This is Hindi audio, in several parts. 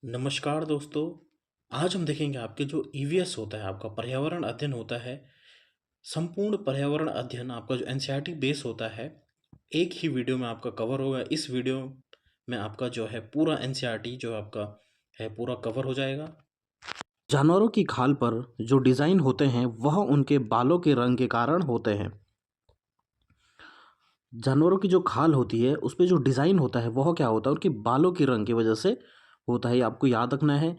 नमस्कार दोस्तों। आज हम देखेंगे आपके जो ईवीएस होता है, आपका पर्यावरण अध्ययन होता है। संपूर्ण पर्यावरण अध्ययन आपका जो एनसीईआरटी बेस होता है, एक ही वीडियो में आपका कवर होगा। इस वीडियो में आपका जो है पूरा एनसीईआरटी जो आपका है पूरा कवर हो जाएगा। जानवरों की खाल पर जो डिज़ाइन होते हैं वह उनके बालों के रंग के कारण होते हैं। जानवरों की जो खाल होती है उस पे जो डिज़ाइन होता है वह क्या होता है, उनके बालों के रंग की वजह से होता है। ये आपको याद रखना है।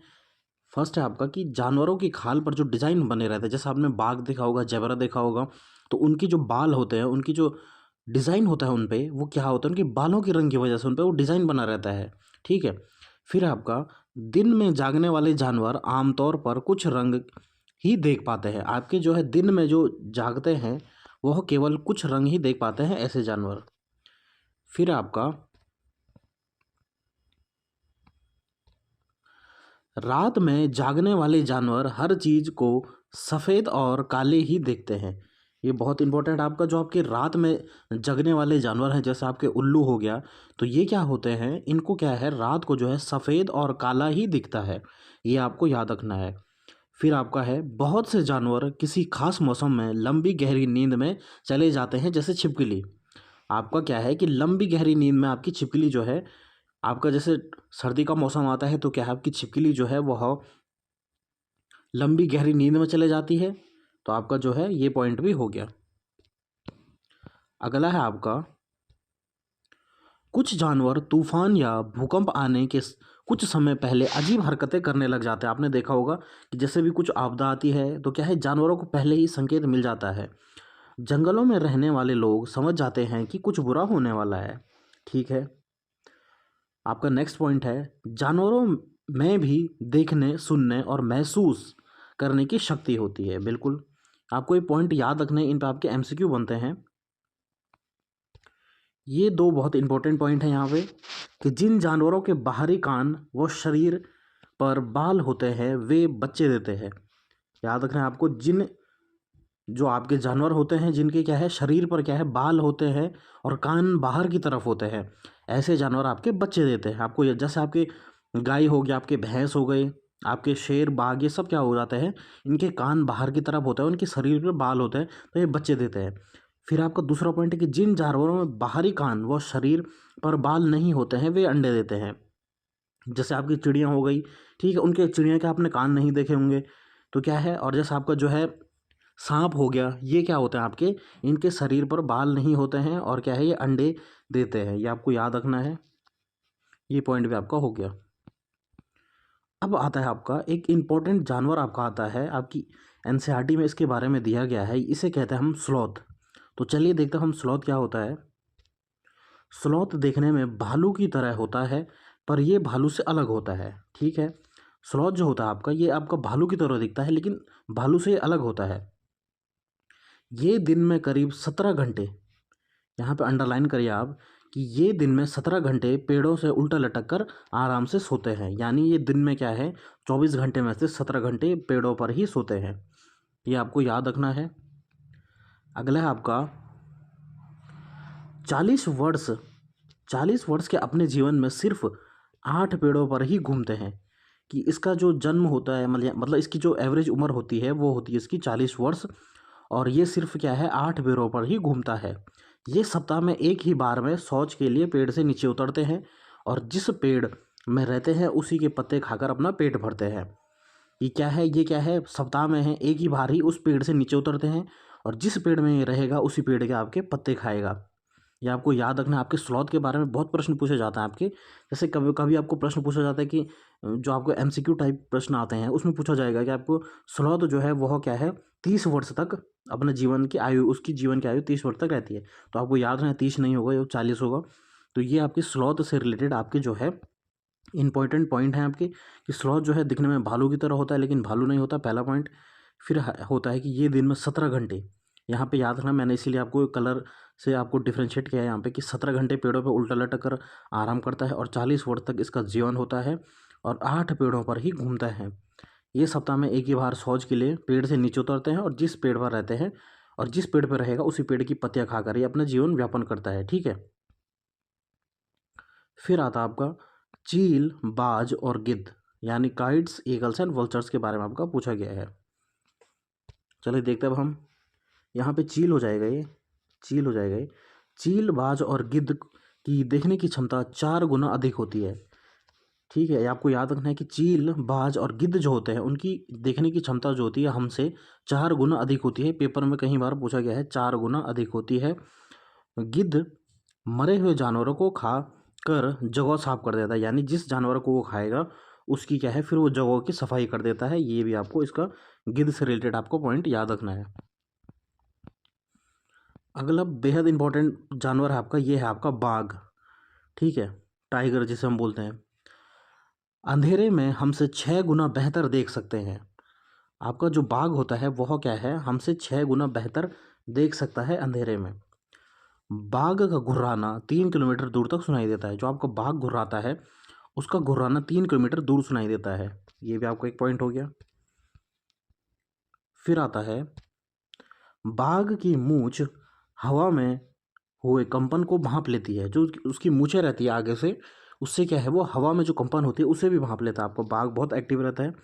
फर्स्ट है आपका कि जानवरों की खाल पर जो डिज़ाइन बने रहते हैं, जैसे आपने बाघ देखा होगा, ज़ेब्रा देखा होगा, तो उनकी जो बाल होते हैं, उनकी जो डिज़ाइन होता है उन पे, वो क्या होता है, उनके बालों के रंग की वजह से उन पे वो डिज़ाइन बना रहता है। ठीक है। फिर आपका दिन में जागने वाले जानवर आमतौर पर कुछ रंग ही देख पाते हैं। आपके जो है दिन में जो जागते हैं वह केवल कुछ रंग ही देख पाते हैं, ऐसे जानवर। फिर आपका रात में जागने वाले जानवर हर चीज़ को सफ़ेद और काले ही देखते हैं। ये बहुत इंपॉर्टेंट आपका जो आपके रात में जगने वाले जानवर हैं, जैसे आपके उल्लू हो गया, तो ये क्या होते हैं, इनको क्या है, रात को जो है सफ़ेद और काला ही दिखता है। ये आपको याद रखना है। फिर आपका है बहुत से जानवर किसी खास मौसम में लंबी गहरी नींद में चले जाते हैं, जैसे छिपकली। आपका क्या है कि लंबी गहरी नींद में आपकी छिपकली जो है, आपका जैसे सर्दी का मौसम आता है तो क्या है, आपकी छिपकली जो है वह लंबी गहरी नींद में चले जाती है। तो आपका जो है ये पॉइंट भी हो गया। अगला है आपका कुछ जानवर तूफान या भूकंप आने के कुछ समय पहले अजीब हरकतें करने लग जाते हैं। आपने देखा होगा कि जैसे भी कुछ आपदा आती है तो क्या है, जानवरों को पहले ही संकेत मिल जाता है। जंगलों में रहने वाले लोग समझ जाते हैं कि कुछ बुरा होने वाला है। ठीक है। आपका नेक्स्ट पॉइंट है जानवरों में भी देखने, सुनने और महसूस करने की शक्ति होती है। बिल्कुल, आपको ये पॉइंट याद रखने, इन पर आपके एमसीक्यू बनते हैं। ये दो बहुत इंपॉर्टेंट पॉइंट हैं यहाँ पे कि जिन जानवरों के बाहरी कान व शरीर पर बाल होते हैं वे बच्चे देते हैं। याद रखना है आपको, जिन जो आपके जानवर होते हैं जिनके क्या है शरीर पर क्या है बाल होते हैं और कान बाहर की तरफ होते हैं, ऐसे जानवर आपके बच्चे देते हैं। आपको जैसे आपके गाय हो गया, आपके भैंस हो गए, आपके शेर, बाघ, ये सब क्या हो जाते हैं, इनके कान बाहर की तरफ होते हैं, उनके शरीर पर बाल होते हैं, तो ये बच्चे देते हैं। फिर आपका दूसरा पॉइंट है कि जिन जानवरों में बाहरी कान व शरीर पर बाल नहीं होते हैं वे अंडे देते हैं। जैसे आपकी चिड़िया हो गई, ठीक है, उनके चिड़िया के आपने कान नहीं देखे होंगे, तो क्या है, और जैसे आपका जो है सांप हो गया, ये क्या होते हैं आपके, इनके शरीर पर बाल नहीं होते हैं और क्या है, ये अंडे देते हैं। ये आपको याद रखना है। ये पॉइंट भी आपका हो गया। अब आता है आपका एक इम्पोर्टेंट जानवर आपका आता है, आपकी एनसीईआरटी में इसके बारे में दिया गया है, इसे कहते हैं हम स्लॉथ। तो चलिए देखते हैं हम स्लॉथ क्या होता है। स्लॉथ देखने में भालू की तरह होता है, पर ये भालू से अलग होता है। ठीक है। स्लॉथ जो होता है आपका, ये आपका भालू की तरह दिखता है, लेकिन भालू से अलग होता है। ये दिन में करीब 17 घंटे, यहाँ पे अंडरलाइन करिए आप कि ये दिन में 17 घंटे पेड़ों से उल्टा लटक कर आराम से सोते हैं। यानी ये दिन में क्या है, 24 घंटे में से 17 घंटे पेड़ों पर ही सोते हैं। ये आपको याद रखना है। अगला है आपका 40 वर्ष 40 वर्ष के अपने जीवन में सिर्फ 8 पेड़ों पर ही घूमते हैं। कि इसका जो जन्म होता है, मतलब इसकी जो एवरेज उम्र होती है वो होती है इसकी 40 वर्ष, और ये सिर्फ क्या है 8 पेड़ों पर ही घूमता है। ये सप्ताह में एक ही बार में शौच के लिए पेड़ से नीचे उतरते हैं और जिस पेड़ में रहते हैं उसी के पत्ते खाकर अपना पेट भरते हैं। ये क्या है, सप्ताह में है एक ही बार ही उस पेड़ से नीचे उतरते हैं और जिस पेड़ में ये रहेगा उसी पेड़ के आपके पत्ते खाएगा। ये आपको याद रखना है। आपके स्लॉथ के बारे में बहुत प्रश्न पूछे जाते हैं आपके, जैसे कभी कभी आपको प्रश्न पूछा जाता है कि जो आपको एमसीक्यू टाइप प्रश्न आते हैं उसमें पूछा जाएगा कि आपको स्लॉथ जो है वह क्या है 30 वर्ष तक अपने जीवन की आयु, उसकी जीवन की आयु 30 वर्ष तक रहती है। तो आपको याद रखना है 30 नहीं होगा, ये 40 होगा। तो ये आपके स्लॉथ से रिलेटेड आपके जो है इंपॉर्टेंट पॉइंट हैं आपके, कि स्लॉथ जो है दिखने में भालू की तरह होता है लेकिन भालू नहीं होता, पहला पॉइंट। फिर होता है कि ये दिन में 17 घंटे, यहाँ पे याद रखना, मैंने इसीलिए आपको कलर से आपको डिफ्रेंशिएट किया है यहाँ पे, कि 17 घंटे पेड़ों पे उल्टा लटक कर आराम करता है और 40 वर्ष तक इसका जीवन होता है और 8 पेड़ों पर ही घूमता है। ये सप्ताह में एक ही बार शौच के लिए पेड़ से नीचे उतरते हैं और जिस पेड़ पर रहते हैं और जिस पेड़ पर रहेगा उसी पेड़ की पत्तियां खाकर ये अपना जीवन व्यापन करता है। ठीक है। फिर आता आपका चील, बाज और गिद्ध। यानी काइट्स, ईगल्स एंड वल्चर्स के बारे में आपका पूछा गया है। चलिए देखते हैं अब हम, यहाँ पे चील हो जाएगा ये, चील हो जाएगा ये। चील, बाज और गिद्ध की देखने की क्षमता 4 गुना अधिक होती है। ठीक है, ये आपको याद रखना है कि चील, बाज और गिद्ध जो होते हैं उनकी देखने की क्षमता जो होती है हमसे 4 गुना अधिक होती है। पेपर में कई बार पूछा गया है, 4 गुना अधिक होती है। गिद्ध मरे हुए जानवरों को खा कर जगह साफ कर देता है, यानी जिस जानवर को वो खाएगा उसकी क्या है, फिर वो जगह की सफाई कर देता है। ये भी आपको इसका गिद्ध से रिलेटेड आपको पॉइंट याद रखना है। अगला बेहद इंपॉर्टेंट जानवर है आपका, ये है आपका बाघ। ठीक है, टाइगर जिसे हम बोलते हैं। अंधेरे में हमसे 6 गुना बेहतर देख सकते हैं। आपका जो बाघ होता है वह क्या है, हमसे 6 गुना बेहतर देख सकता है अंधेरे में। बाघ का घुर्राना 3 किलोमीटर दूर तक सुनाई देता है। जो आपका बाघ घुर्राता है उसका घुर्राना 3 किलोमीटर दूर सुनाई देता है। ये भी आपको एक पॉइंट हो गया। फिर आता है, बाघ की मूंछ हवा में हुए कंपन को भांप लेती है। जो उसकी मूछें रहती है आगे से, उससे क्या है, वो हवा में जो कंपन होती है उसे भी भांप लेता है। आपको बाघ बहुत एक्टिव रहता है।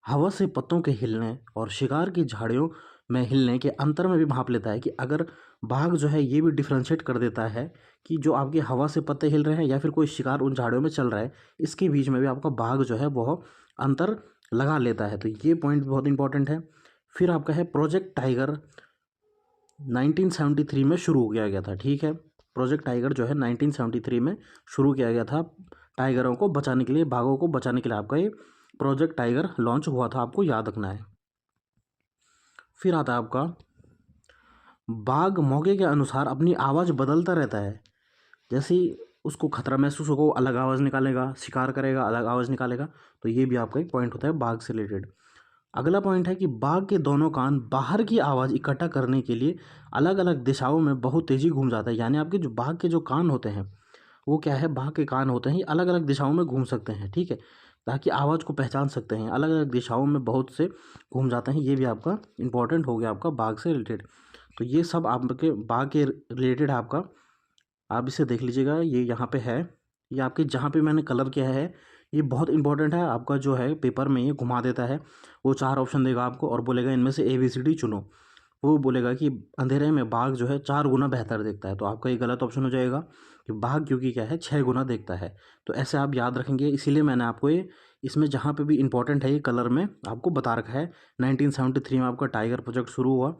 हवा से पत्तों के हिलने और शिकार की झाड़ियों में हिलने के अंतर में भी भांप लेता है। कि अगर बाघ जो है ये भी डिफ्रेंशिएट कर देता है कि जो आपकी हवा से पत्ते हिल रहे हैं या फिर कोई शिकार उन झाड़ियों में चल रहा है, इसके बीच में भी आपका बाघ जो है वह अंतर लगा लेता है। तो ये पॉइंट बहुत इंपॉर्टेंट है। फिर आपका है, प्रोजेक्ट टाइगर 1973 में शुरू किया गया था। ठीक है, प्रोजेक्ट टाइगर जो है 1973 में शुरू किया गया था। टाइगरों को बचाने के लिए, बाघों को बचाने के लिए आपका ये प्रोजेक्ट टाइगर लॉन्च हुआ था, आपको याद रखना है। फिर आता है आपका, बाघ मौके के अनुसार अपनी आवाज़ बदलता रहता है। जैसे ही उसको खतरा महसूस होगा वो अलग आवाज़ निकालेगा, शिकार करेगा अलग आवाज़ निकालेगा। तो ये भी आपका एक पॉइंट होता है बाघ से रिलेटेड। अगला पॉइंट है कि बाघ के दोनों कान बाहर की आवाज़ इकट्ठा करने के लिए अलग अलग दिशाओं में बहुत तेज़ी घूम जाता है। यानी आपके जो बाघ के जो कान होते हैं वो क्या है, बाघ के कान होते हैं, ये अलग अलग दिशाओं में घूम सकते हैं। ठीक है, ताकि आवाज़ को पहचान सकते हैं, अलग अलग दिशाओं में बहुत से घूम जाते हैं। ये भी आपका इंपॉर्टेंट हो गया आपका बाघ से रिलेटेड। तो ये सब आपके बाघ के रिलेटेड है आपका। आप इसे देख लीजिएगा, ये यहाँ पे है, ये आपके जहाँ पे मैंने कलर किया है ये बहुत इंपॉर्टेंट है। आपका जो है पेपर में ये घुमा देता है, वो 4 ऑप्शन देगा आपको और बोलेगा इनमें से ABCD चुनो। वो बोलेगा कि अंधेरे में बाघ जो है 4 गुना बेहतर देखता है। तो आपका ये गलत ऑप्शन हो जाएगा कि बाघ क्योंकि क्या है 6 गुना देखता है। तो ऐसे आप याद रखेंगे, इसीलिए मैंने आपको ये इसमें जहाँ पे भी इंपॉर्टेंट है ये कलर में आपको बता रखा है। 1973 में आपका टाइगर प्रोजेक्ट शुरू हुआ।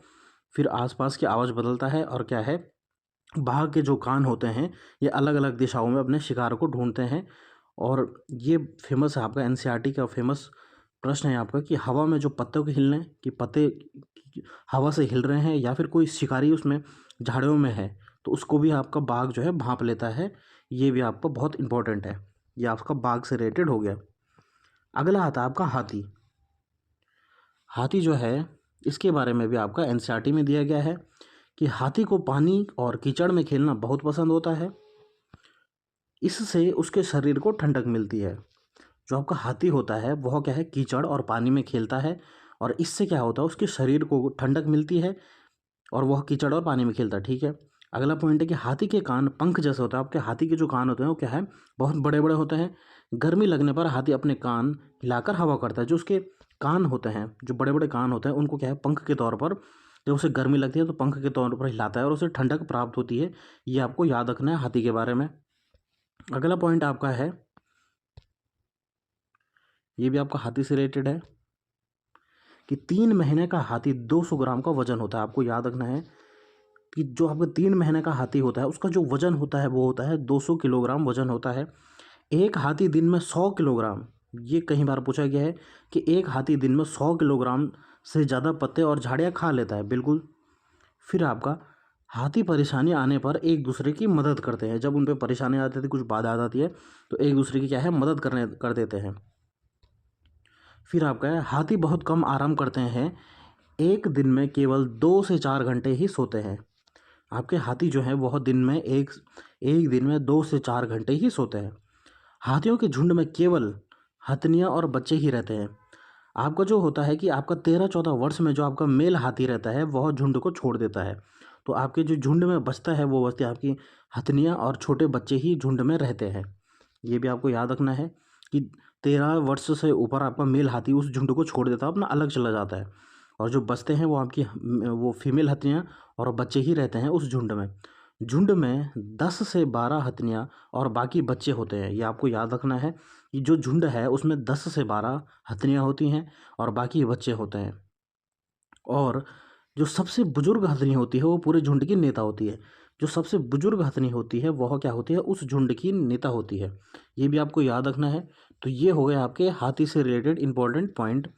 फिर आसपास की आवाज़ बदलता है और क्या है, बाघ के जो कान होते हैं ये अलग अलग दिशाओं में अपने शिकार को ढूंढते हैं। और ये फेमस है आपका, NCERT का फेमस प्रश्न है आपका कि हवा में जो पत्तों के हिलने, कि पत्ते हवा से हिल रहे हैं या फिर कोई शिकारी उसमें झाड़ियों में है, तो उसको भी आपका बाघ जो है भांप लेता है। ये भी आपका बहुत इंपॉर्टेंट है। ये आपका बाघ से रिलेटेड हो गया। अगला आता है आपका हाथी। हाथी जो है इसके बारे में भी आपका NCERT में दिया गया है कि हाथी को पानी और कीचड़ में खेलना बहुत पसंद होता है। इससे उसके शरीर को ठंडक मिलती है। जो आपका हाथी होता है वह क्या है, कीचड़ और पानी में खेलता है और इससे क्या होता है, उसके शरीर को ठंडक मिलती है और वह कीचड़ और पानी में खेलता है। ठीक है, अगला पॉइंट है कि हाथी के कान पंख जैसे होता है। आपके हाथी के जो कान होते हैं वो क्या है, बहुत बड़े बड़े होते हैं। गर्मी लगने पर हाथी अपने कान हिलाकर हवा करता है। जो उसके कान होते हैं, जो बड़े बड़े कान होते हैं, उनको क्या है, पंख के तौर पर जब उसे गर्मी लगती है तो पंख के तौर पर हिलाता है और उसे ठंडक प्राप्त होती है। ये आपको याद रखना है हाथी के बारे में। अगला पॉइंट आपका है, ये भी आपका हाथी से रिलेटेड है कि 3 महीने का हाथी 200 ग्राम का वजन होता है। आपको याद रखना है कि जो आपका 3 महीने का हाथी होता है उसका जो वजन होता है वो होता है 200 किलोग्राम वजन होता है। एक हाथी दिन में 100 किलोग्राम, ये कई बार पूछा गया है कि एक हाथी दिन में 100 किलोग्राम से ज़्यादा पत्ते और झाड़ियाँ खा लेता है, बिल्कुल। फिर आपका, हाथी परेशानी आने पर एक दूसरे की मदद करते हैं। जब उन पर परेशानी आती है, कुछ बाधा आ जाती है, तो एक दूसरे की क्या है, मदद कर देते हैं। फिर आपका है, हाथी बहुत कम आराम करते हैं, एक दिन में केवल 2 से 4 घंटे ही सोते हैं। आपके हाथी जो है वह दिन में एक एक दिन में 2 से 4 घंटे ही सोते हैं। हाथियों के झुंड में केवल हथनियाँ और बच्चे ही रहते हैं। आपका जो होता है कि आपका 13-14 वर्ष में जो आपका मेल हाथी रहता है वह झुंड को छोड़ देता है। तो आपके जो झुंड में बचता है वो बचते आपकी हथनियाँ और छोटे बच्चे ही झुंड में रहते हैं। ये भी आपको याद रखना है कि 13 वर्ष से ऊपर आपका मेल हाथी उस झुंड को छोड़ देता है, अपना अलग चला जाता है। और जो बचते हैं वो आपकी वो फीमेल हथिनियाँ और बच्चे ही रहते हैं उस झुंड में। झुंड में 10 से 12 हथिनियाँ और बाकी बच्चे होते हैं। ये आपको याद रखना है कि जो झुंड है उसमें 10 से 12 हथिनियाँ होती हैं और बाकी बच्चे होते हैं। और जो सबसे बुजुर्ग हथनी होती है वो पूरे झुंड की नेता होती है। जो सबसे बुजुर्ग हथनी होती है वह क्या होती है, उस झुंड की नेता होती है। ये भी आपको याद रखना है। तो ये हो गए आपके हाथी से रिलेटेड इंपॉर्टेंट पॉइंट।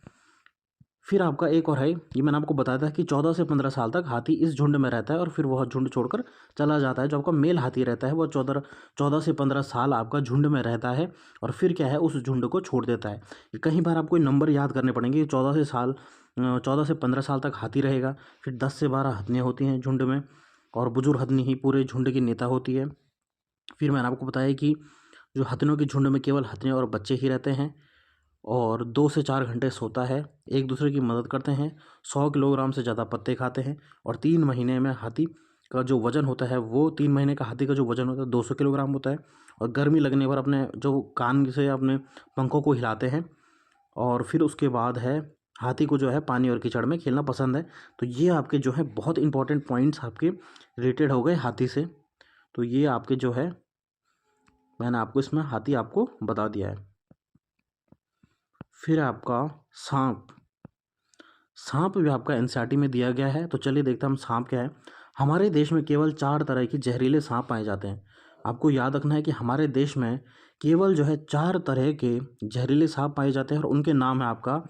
फिर आपका एक और है, ये मैंने आपको बताया था कि 14 से 15 साल तक हाथी इस झुंड में रहता है और फिर वह झुंड छोड़कर चला जाता है। जो आपका मेल हाथी रहता है वह 14 से 15 साल आपका झुंड में रहता है और फिर क्या है, उस झुंड को छोड़ देता है। कई बार आपको नंबर याद करने पड़ेंगे। 14 से 15 साल तक हाथी रहेगा, फिर 10 से 12 हथनियाँ होती हैं झुंड में और बुजुर्ग हथनी ही पूरे झुंड की नेता होती है। फिर मैंने आपको बताया कि जो हथनियों के झुंड में केवल हथनियाँ और बच्चे ही रहते हैं और 2 से 4 घंटे सोता है, एक दूसरे की मदद करते हैं, 100 किलोग्राम से ज़्यादा पत्ते खाते हैं और 3 महीने में हाथी का जो वज़न होता है वो 3 महीने का हाथी का जो वज़न होता है 200 किलोग्राम होता है। और गर्मी लगने पर अपने जो कान से अपने पंखों को हिलाते हैं। और फिर उसके बाद है, हाथी को जो है पानी और कीचड़ में खेलना पसंद है। तो ये आपके जो है बहुत इंपॉर्टेंट पॉइंट्स आपके रिलेटेड हो गए हाथी से। तो ये आपके जो है मैंने आपको इसमें हाथी आपको बता दिया है। फिर आपका सांप। सांप भी आपका एनसीईआरटी में दिया गया है। तो चलिए देखते हैं हम सांप क्या है। हमारे देश में केवल 4 तरह के जहरीले सांप पाए जाते हैं। आपको याद रखना है कि हमारे देश में केवल जो है 4 तरह के जहरीले सांप पाए जाते हैं और उनके नाम है आपका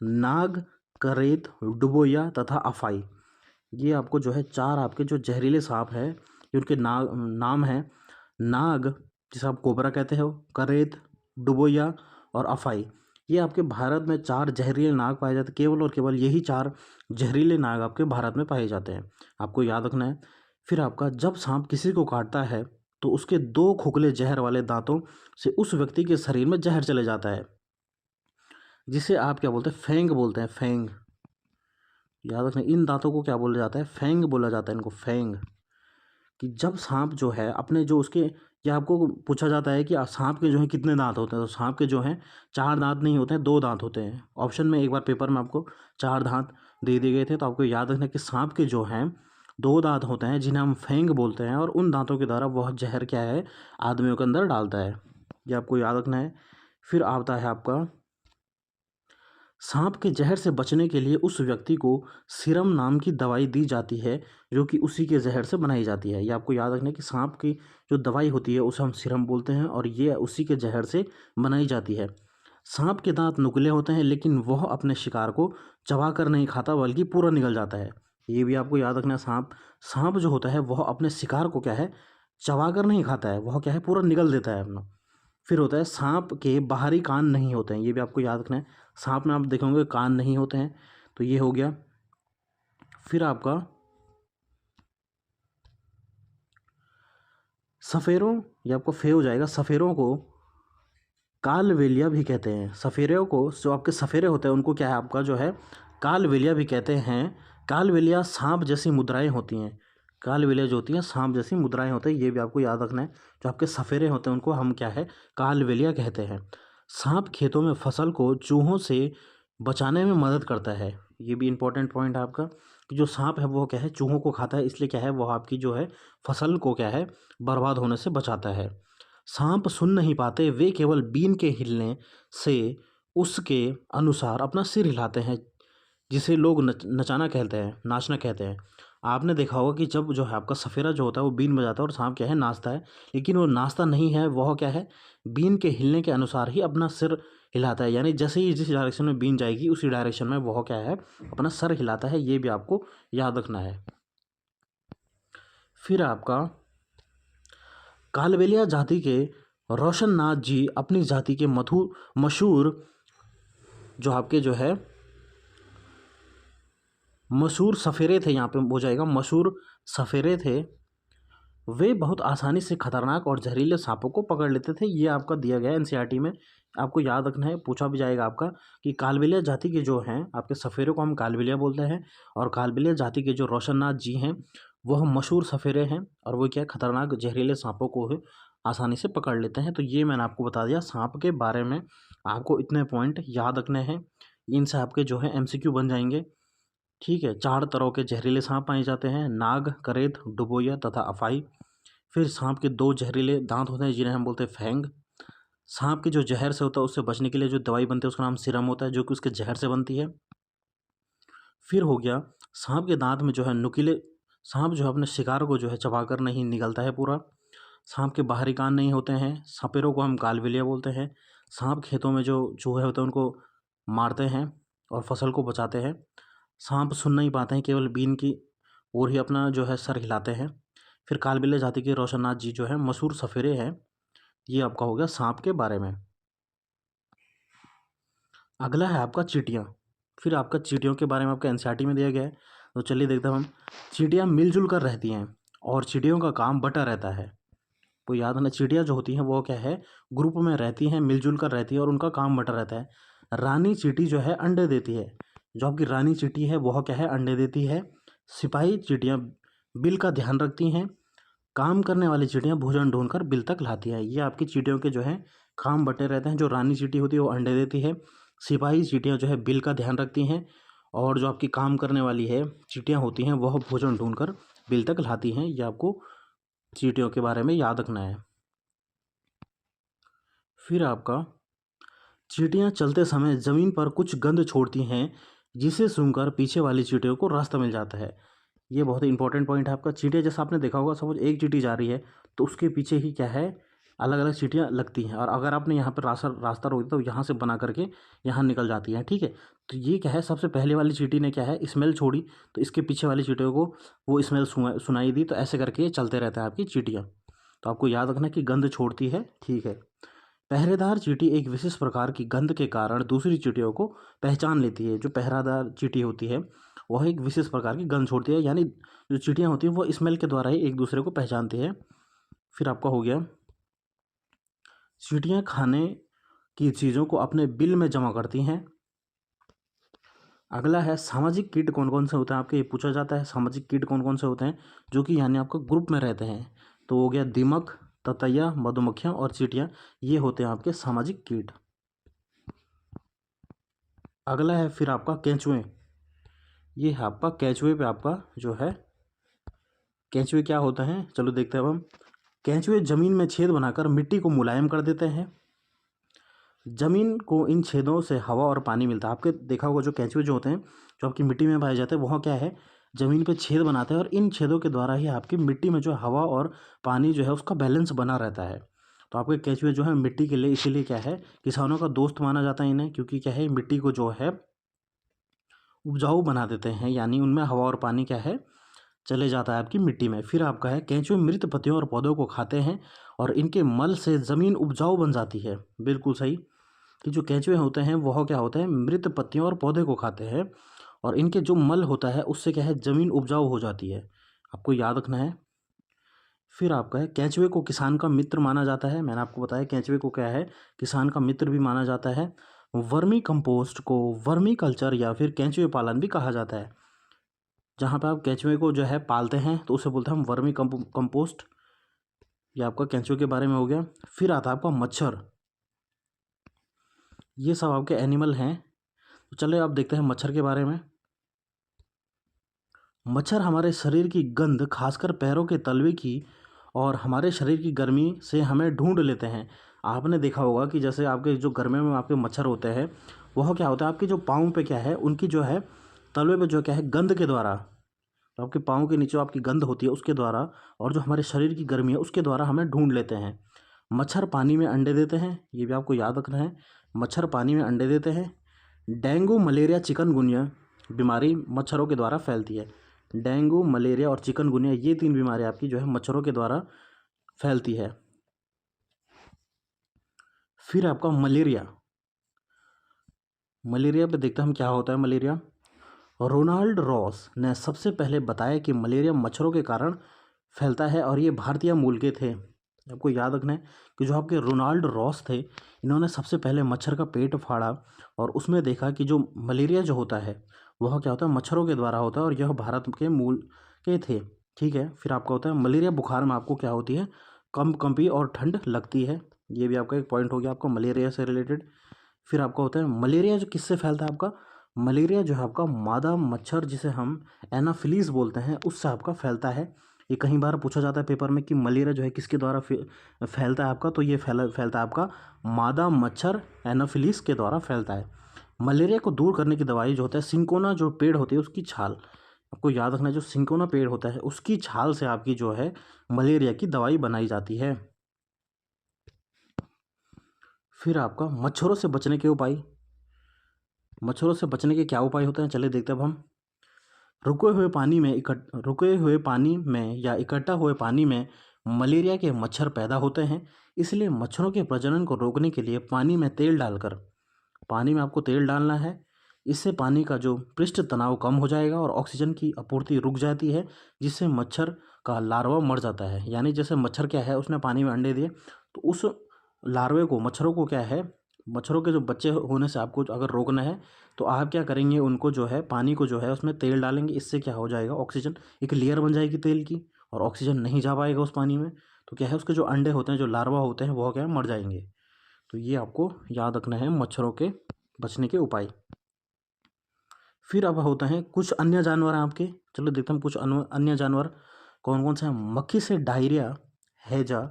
नाग, करेत, डुबोया तथा अफाई। ये आपको जो है 4 आपके जो जहरीले सांप हैं ये उनके नाम है नाग, जिसे आप कोबरा कहते हो, करेत, डुबोया और अफाई। ये आपके भारत में 4 जहरीले नाग पाए जाते हैं। केवल और केवल यही 4 जहरीले नाग आपके भारत में पाए जाते हैं, आपको याद रखना है। फिर आपका जब सांप किसी को काटता है तो उसके 2 खोखले जहर वाले दांतों से उस व्यक्ति के शरीर में जहर चले जाता है, जिसे आप क्या बोलते हैं, फैंग बोलते हैं, फैंग। याद रखना, इन दांतों को क्या बोला जाता है, फैंग बोला जाता है इनको, फैंग। कि जब सांप जो है अपने जो उसके, या आपको पूछा जाता है कि सांप के जो है कितने दांत होते हैं, तो सांप के जो हैं 4 दांत नहीं होते हैं, 2 दांत होते हैं। ऑप्शन में एक बार पेपर में आपको 4 दांत दे दिए गए थे। तो आपको याद रखना कि सांप के जो हैं 2 दांत होते हैं जिन्हें हम फैंग बोलते हैं और उन दांतों के द्वारा वह जहर क्या है, आदमियों के अंदर डालता है। ये आपको याद रखना है। फिर आता है आपका, सांप के जहर से बचने के लिए उस व्यक्ति को सीरम नाम की दवाई दी जाती है, जो कि उसी के जहर से बनाई जाती है। ये आपको याद रखना है कि सांप की जो दवाई होती है उसे हम सीरम बोलते हैं और ये उसी के जहर से बनाई जाती है। सांप के दांत नुकीले होते हैं लेकिन वह अपने शिकार को चबा कर नहीं खाता बल्कि पूरा निगल जाता है। ये भी आपको याद रखना है। सांप सांप जो होता है वह अपने शिकार को क्या है, चबा कर नहीं खाता है, वह क्या है, पूरा निगल देता है अपना। फिर होता है सांप के बाहरी कान नहीं होते हैं। ये भी आपको याद रखना है। सांप में आप देखेंगे कान नहीं होते हैं। तो ये हो गया। फिर आपका सफ़ेरों, ये आपको फे हो जाएगा। सफ़ेरों को कालबेलिया भी कहते हैं। सफ़ेरों को, जो आपके सफ़ेरे होते हैं उनको क्या है, आपका जो है कालबेलिया भी कहते हैं। कालबेलिया सांप जैसी मुद्राएं होती हैं। कालबेलिया जो होती हैं सांप जैसी मुद्राएं होती हैं। ये भी आपको याद रखना है। जो आपके सफ़ेरे होते हैं उनको हम क्या है, कालबेलिया कहते हैं। सांप खेतों में फसल को चूहों से बचाने में मदद करता है। ये भी इंपॉर्टेंट पॉइंट है आपका कि जो सांप है वो क्या है, चूहों को खाता है, इसलिए क्या है, वो आपकी जो है फसल को क्या है, बर्बाद होने से बचाता है। सांप सुन नहीं पाते, वे केवल बीन के हिलने से उसके अनुसार अपना सिर हिलाते हैं, जिसे लोग नचाना कहते हैं, नाचना कहते हैं। आपने देखा होगा कि जब जो है आपका सफ़ेरा जो होता है वो बीन बजाता है और सांप क्या है, नाचता है। लेकिन वो नाचता नहीं है, वह क्या है, बीन के हिलने के अनुसार ही अपना सिर हिलाता है। यानी जैसे ही जिस डायरेक्शन में बीन जाएगी उसी डायरेक्शन में वह क्या है, अपना सर हिलाता है। ये भी आपको याद रखना है। फिर आपका कालबेलिया जाति के रोशन नाथ जी अपनी जाति के मशहूर जो आपके जो है मशहूर सफ़ेरे थे, यहाँ पे हो जाएगा मशहूर सफ़ेरे थे। वे बहुत आसानी से खतरनाक और जहरीले सांपों को पकड़ लेते थे। ये आपका दिया गया है एनसीईआरटी में, आपको याद रखना है। पूछा भी जाएगा आपका कि कालबेलिया जाति के जो हैं आपके सफ़ेरे को हम कालबेलिया बोलते हैं और कालबेलिया जाति के जो रोशन नाथ जी हैं वह मशहूर सफ़ेरे हैं और वो क्या, खतरनाक जहरीले सांपों को आसानी से पकड़ लेते हैं। तो ये मैंने आपको बता दिया सांप के बारे में। आपको इतने पॉइंट याद रखने हैं, इनसे आपके जो है एमसीक्यू बन जाएंगे। ठीक है, 4 तरह के जहरीले सांप पाए जाते हैं, नाग, करेत, डुबोया तथा अफाई। फिर सांप के 2 जहरीले दांत होते हैं जिन्हें हम बोलते हैं फैंग। सांप के जो जहर से होता है उससे बचने के लिए जो दवाई बनती है उसका नाम सीरम होता है, जो कि उसके जहर से बनती है। फिर हो गया सांप के दांत में जो है नुकीले, सांप जो है अपने शिकार को जो है चबाकर नहीं निगलता है पूरा। सांप के बाहरी कान नहीं होते हैं। सपेरों को हम कालबेलिया बोलते हैं। सांप खेतों में जो चूहे होते हैं उनको मारते हैं और फसल को बचाते हैं। सांप सुन नहीं पाते हैं, केवल बीन की ओर ही अपना जो है सर हिलाते हैं। फिर कालबेलिया जाति के रोशननाथ जी जो है मशहूर सफेरे हैं। ये आपका हो गया सांप के बारे में। अगला है आपका चींटियाँ। फिर आपका चींटियों के बारे में आपका एनसीईआरटी में दिया गया है, तो चलिए देखते हैं हम। चींटियाँ मिलजुल कर रहती हैं और चींटियों का काम बटा रहता है। तो याद रखना, चींटियाँ जो होती हैं वो क्या है, ग्रुप में रहती हैं, मिलजुल कर रहती है और उनका काम बटा रहता है। रानी चींटी जो है अंडे देती है। जो आपकी रानी चींटी है वह क्या है, अंडे देती है। सिपाही चींटियाँ बिल का ध्यान रखती हैं। काम करने वाली चींटियाँ भोजन ढूंढकर बिल तक लाती हैं। ये आपकी चींटियों के जो है काम बटे रहते हैं। जो रानी चींटी होती है वो अंडे देती है। सिपाही चींटियाँ जो है बिल का ध्यान रखती हैं। और जो आपकी काम करने वाली है चींटियाँ होती हैं वह भोजन ढूंढकर बिल तक लाती हैं। ये आपको चींटियों के बारे में याद रखना है। फिर आपका चींटियाँ चलते समय ज़मीन पर कुछ गंध छोड़ती हैं, जिसे सूंघकर पीछे वाली चींटियों को रास्ता मिल जाता है। ये बहुत ही इंपॉर्टेंट पॉइंट है आपका। चींटियाँ जैसा आपने देखा होगा, सपोज एक चींटी जा रही है तो उसके पीछे ही क्या है, अलग अलग चींटियाँ लगती हैं। और अगर आपने यहाँ पर रास्ता रास्ता रोक दिया तो यहाँ से बना करके यहाँ निकल जाती हैं। ठीक है, तो ये क्या है, सबसे पहले वाली चींटी ने क्या है, स्मेल छोड़ी, तो इसके पीछे वाली चींटियों को वो स्मेल सुनाई दी। तो ऐसे करके चलते रहते हैं आपकी चींटियाँ। तो आपको याद रखना कि गंध छोड़ती है। ठीक है, पहरेदार चींटी एक विशेष प्रकार की गंध के कारण दूसरी चींटियों को पहचान लेती है। जो पहरेदार चींटी होती है वह एक विशेष प्रकार की गंध छोड़ती है, यानी जो चींटियाँ होती हैं वो स्मेल के द्वारा ही एक दूसरे को पहचानती है। फिर आपका हो गया, चींटियाँ खाने की चीज़ों को अपने बिल में जमा करती हैं। अगला है सामाजिक कीट कौन कौन से होते हैं, आपके ये पूछा जाता है। सामाजिक कीट कौन कौन से होते हैं जो कि यानी आपका ग्रुप में रहते हैं। तो हो गया दीमक, ततैया, मधुमक्खियाँ और चींटियाँ, ये होते हैं आपके सामाजिक कीट। अगला है फिर आपका केंचुए। ये है आपका केंचुए पे आपका जो है, केंचुए क्या होता है चलो देखते हैं अब हम। केंचुए जमीन में छेद बनाकर मिट्टी को मुलायम कर देते हैं। जमीन को इन छेदों से हवा और पानी मिलता है। आपके देखा होगा जो केंचुए जो होते हैं जो आपकी मिट्टी में पाए जाते हैं वह क्या है, ज़मीन पे छेद बनाते हैं और इन छेदों के द्वारा ही आपकी मिट्टी में जो हवा और पानी जो है उसका बैलेंस बना रहता है। तो आपके केंचुए जो है मिट्टी के लिए इसीलिए क्या है, किसानों का दोस्त माना जाता है इन्हें, क्योंकि क्या है मिट्टी को जो है उपजाऊ बना देते हैं, यानी उनमें हवा और पानी क्या है चले जाता है आपकी मिट्टी में। फिर आपका है केंचुए मृत पत्तियों और पौधों को खाते हैं और इनके मल से ज़मीन उपजाऊ बन जाती है। बिल्कुल सही, कि जो केंचुए होते हैं वह क्या होते हैं, मृत पत्तियों और पौधे को खाते हैं और इनके जो मल होता है उससे क्या है ज़मीन उपजाऊ हो जाती है। आपको याद रखना है। फिर आपका है केंचुए को किसान का मित्र माना जाता है। मैंने आपको बताया केंचुए को क्या है, किसान का मित्र भी माना जाता है। वर्मी कंपोस्ट को वर्मी कल्चर या फिर केंचुए पालन भी कहा जाता है। जहाँ पे आप केंचुए को जो है पालते हैं तो उसे बोलते हैं हम वर्मी कंपोस्ट। ये आपका केंचुए के बारे में हो गया। फिर आता है आपका मच्छर। ये सब आपके एनिमल हैं। तो चलिए अब देखते हैं मच्छर के बारे में। मच्छर हमारे शरीर की गंध, खासकर पैरों के तलवे की, और हमारे शरीर की गर्मी से हमें ढूंढ लेते हैं। आपने देखा होगा कि जैसे आपके जो गर्मियों में आपके मच्छर होते हैं वह क्या होता है, आपके जो पाँव पे क्या है, उनकी जो है तलवे पे जो क्या है गंध के द्वारा, तो आपके पाँव के नीचे आपकी गंध होती है उसके द्वारा, और जो हमारे शरीर की गर्मी है उसके द्वारा हमें ढूंढ लेते हैं। मच्छर पानी में अंडे देते हैं, ये भी आपको याद रखना है। मच्छर पानी में अंडे देते हैं। डेंगू, मलेरिया, चिकनगुनिया बीमारी मच्छरों के द्वारा फैलती है। डेंगू, मलेरिया और चिकनगुनिया ये 3 बीमारियाँ आपकी जो है मच्छरों के द्वारा फैलती है। फिर आपका मलेरिया। मलेरिया पे देखते हैं हम क्या होता है मलेरिया। रोनाल्ड रॉस ने सबसे पहले बताया कि मलेरिया मच्छरों के कारण फैलता है और ये भारतीय मूल के थे। आपको याद रखना है कि जो आपके रोनाल्ड रॉस थे, इन्होंने सबसे पहले मच्छर का पेट फाड़ा और उसमें देखा कि जो मलेरिया जो होता है वह क्या होता है, मच्छरों के द्वारा होता है और यह भारत के मूल के थे। ठीक है, फिर आपका होता है मलेरिया बुखार में आपको क्या होती है, कंपी और ठंड लगती है। ये भी आपका एक पॉइंट हो गया आपका मलेरिया से रिलेटेड। फिर आपका होता है मलेरिया, जो किससे फैलता है आपका, मलेरिया जो है आपका मादा मच्छर जिसे हम एनाफिलीज बोलते हैं उससे आपका फैलता है। ये कई बार पूछा जाता है पेपर में कि मलेरिया जो है किसके द्वारा फैलता है आपका, तो ये फैलता है आपका मादा मच्छर एनाफिलीज के द्वारा फैलता है। मलेरिया को दूर करने की दवाई जो होता है, सिंकोना जो पेड़ होती है उसकी छाल, आपको याद रखना है, जो सिंकोना पेड़ होता है उसकी छाल से आपकी जो है मलेरिया की दवाई बनाई जाती है। फिर आपका मच्छरों से बचने के उपाय, मच्छरों से बचने के क्या उपाय होते हैं, चलिए देखते हैं अब हम। रुके हुए पानी में या इकट्ठा हुए पानी में मलेरिया के मच्छर पैदा होते हैं। इसलिए मच्छरों के प्रजनन को रोकने के लिए पानी में तेल डालकर, पानी में आपको तेल डालना है। इससे पानी का जो पृष्ठ तनाव कम हो जाएगा और ऑक्सीजन की आपूर्ति रुक जाती है, जिससे मच्छर का लार्वा मर जाता है। यानी जैसे मच्छर क्या है, उसने पानी में अंडे दिए, तो उस लार्वे को, मच्छरों को क्या है, मच्छरों के जो बच्चे होने से आपको अगर रोकना है तो आप क्या करेंगे, उनको जो है पानी को जो है उसमें तेल डालेंगे। इससे क्या हो जाएगा, ऑक्सीजन एक लेयर बन जाएगी तेल की और ऑक्सीजन नहीं जा पाएगा उस पानी में, तो क्या है उसके जो अंडे होते हैं, जो लार्वा होते हैं, वो क्या है मर जाएंगे। तो ये आपको याद रखना है मच्छरों के बचने के उपाय। फिर अब होते हैं कुछ अन्य जानवर हैं आपके, चलो देखते हैं कुछ अन्य जानवर कौन कौन से हैं। मक्खी से डायरिया, हैजा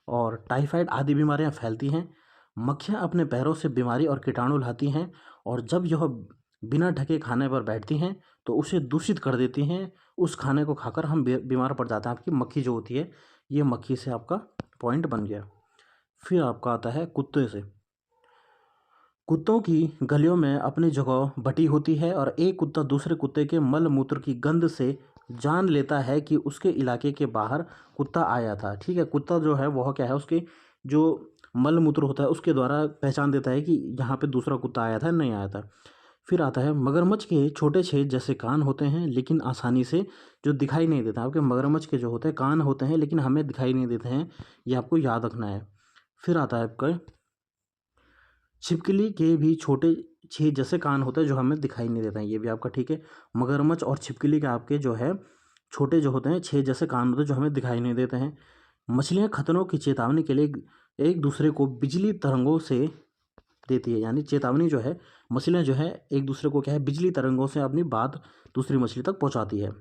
और टाइफाइड आदि बीमारियां फैलती हैं। मक्खियां अपने पैरों से बीमारी और कीटाणु लाती हैं, और जब यह बिना ढके खाने पर बैठती हैं तो उसे दूषित कर देती हैं। उस खाने को खाकर हम बीमार पड़ जाते हैं। आपकी मक्खी जो होती है, ये मक्खी से आपका पॉइंट बन गया। फिर आपका आता है कुत्ते से। कुत्तों की गलियों में अपनी जगह बटी होती है और एक कुत्ता दूसरे कुत्ते के मल मूत्र की गंध से जान लेता है कि उसके इलाके के बाहर कुत्ता आया था। ठीक है, कुत्ता जो है वह क्या है, उसके जो मल मूत्र होता है उसके द्वारा पहचान देता है कि यहाँ पे दूसरा कुत्ता आया था, नहीं आया था। फिर आता है मगरमच्छ के छोटे छेद जैसे कान होते हैं, लेकिन आसानी से जो दिखाई नहीं देता। आपके मगरमच्छ के जो होते हैं कान होते हैं, लेकिन हमें दिखाई नहीं देते हैं, ये आपको याद रखना है। फिर आता है आपका छिपकली के भी छोटे छेद जैसे कान होते हैं जो हमें दिखाई नहीं देते हैं, ये भी आपका ठीक है। मगरमच्छ और छिपकली के आपके जो है छोटे जो होते हैं छेद जैसे कान होते हैं जो हमें दिखाई नहीं देते हैं। मछलियाँ खतरों की चेतावनी के लिए एक दूसरे को बिजली तरंगों से देती है, यानी चेतावनी जो है मछलियाँ जो है एक दूसरे को क्या है, बिजली तरंगों से अपनी बात दूसरी मछली तक पहुँचाती है।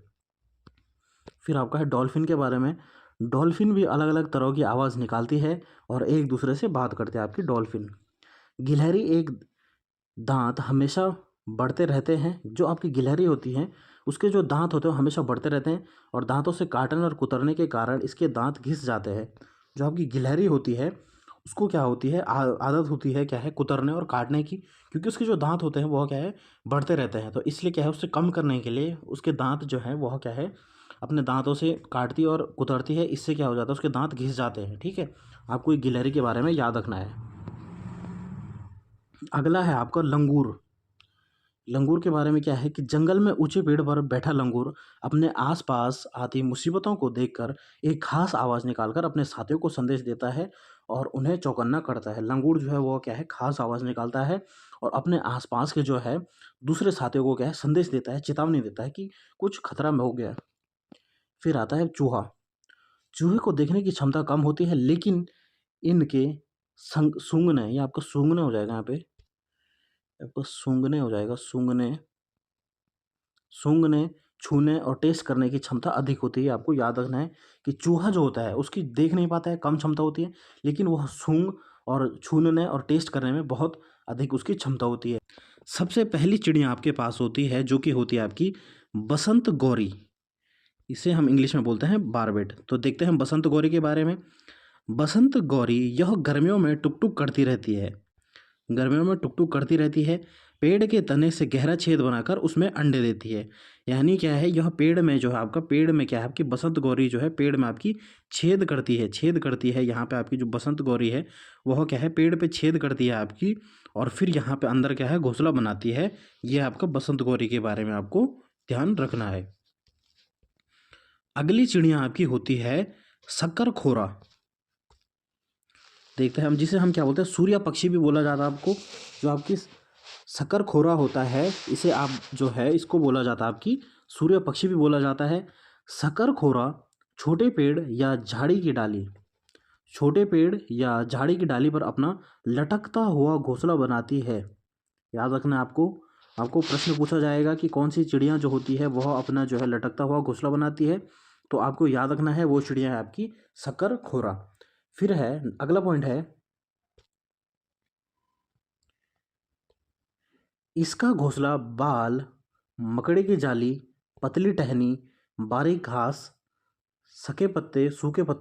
फिर आपका है डॉल्फिन के बारे में। डॉल्फिन भी अलग अलग तरह की आवाज़ निकालती है और एक दूसरे से बात करते हैं आपकी डॉल्फिन। गिलहरी एक दांत हमेशा बढ़ते रहते हैं, जो आपकी गिलहरी होती हैं उसके जो दांत होते हैं वो हमेशा बढ़ते रहते हैं, और दांतों से काटने और कुतरने के कारण इसके दांत घिस जाते हैं। जो आपकी गिलहरी होती है उसको क्या होती है, आदत होती है क्या है, कुतरने और काटने की, क्योंकि उसके जो दांत होते हैं वह क्या है, बढ़ते रहते हैं। तो इसलिए क्या है, उससे कम करने के लिए उसके दांत जो है वह क्या है, अपने दांतों से काटती और कुतरती है। इससे क्या हो जाता है, उसके दांत घिस जाते हैं। ठीक है, आपको ये गिलहरी के बारे में याद रखना है। अगला है आपका लंगूर। लंगूर के बारे में क्या है कि जंगल में ऊंचे पेड़ पर बैठा लंगूर अपने आसपास आती मुसीबतों को देखकर एक खास आवाज़ निकालकर अपने साथियों को संदेश देता है और उन्हें चौकन्ना करता है। लंगूर जो है वो क्या है, खास आवाज़ निकालता है और अपने आसपास के जो है दूसरे साथियों को क्या है, संदेश देता है, चेतावनी देता है कि कुछ खतरा में हो गया। फिर आता है चूहा। चूहे को देखने की क्षमता कम होती है, लेकिन इनके सूंघने, या आपका सूंघने हो जाएगा यहाँ पे, आपको सूंघने हो जाएगा, सूंघने, छूने और टेस्ट करने की क्षमता अधिक होती है। आपको याद रखना है कि चूहा जो होता है उसकी देख नहीं पाता है, कम क्षमता होती है, लेकिन वह सूंघ और छूने और टेस्ट करने में बहुत अधिक उसकी क्षमता होती है। सबसे पहली चिड़िया आपके पास होती है जो कि होती है आपकी बसंत गौरी। इसे हम इंग्लिश में बोलते हैं बारबेट। तो देखते हैं बसंत गौरी के बारे में। बसंत गौरी यह गर्मियों में टुक टुक करती रहती है, गर्मियों में टुक टुक करती रहती है। पेड़ के तने से गहरा छेद बनाकर उसमें अंडे देती है। यानी क्या है, यह पेड़ में जो है आपका, पेड़ में क्या है, आपकी बसंत गौरी जो है पेड़ में आपकी छेद करती है। यहाँ पे आपकी जो बसंत गौरी है वह क्या है, पेड़ पे छेद करती है आपकी, और फिर यहाँ पे अंदर क्या है, घोंसला बनाती है। ये आपका बसंत गौरी के बारे में आपको ध्यान रखना है। अगली चिड़िया आपकी होती है शक्करखोरा। देखते हैं हम, जिसे हम क्या बोलते हैं, सूर्य पक्षी भी बोला जाता है आपको। जो आपकी शक्करखोरा होता है, इसे आप जो है इसको बोला जाता है आपकी सूर्य पक्षी भी बोला जाता है। शक्करखोरा छोटे पेड़ या झाड़ी की डाली छोटे पेड़ या झाड़ी की डाली पर अपना लटकता हुआ घोंसला बनाती है। याद रखना है आपको। आपको प्रश्न पूछा जाएगा कि कौन सी चिड़िया जो होती है वह अपना जो है लटकता हुआ घोंसला बनाती है, तो आपको याद रखना है वो चिड़िया है आपकी शक्करखोरा। फिर है अगला पॉइंट है, इसका घोंसला बाल, मकड़े की जाली, पतली टहनी, बारीक घास, सूखे पत्ते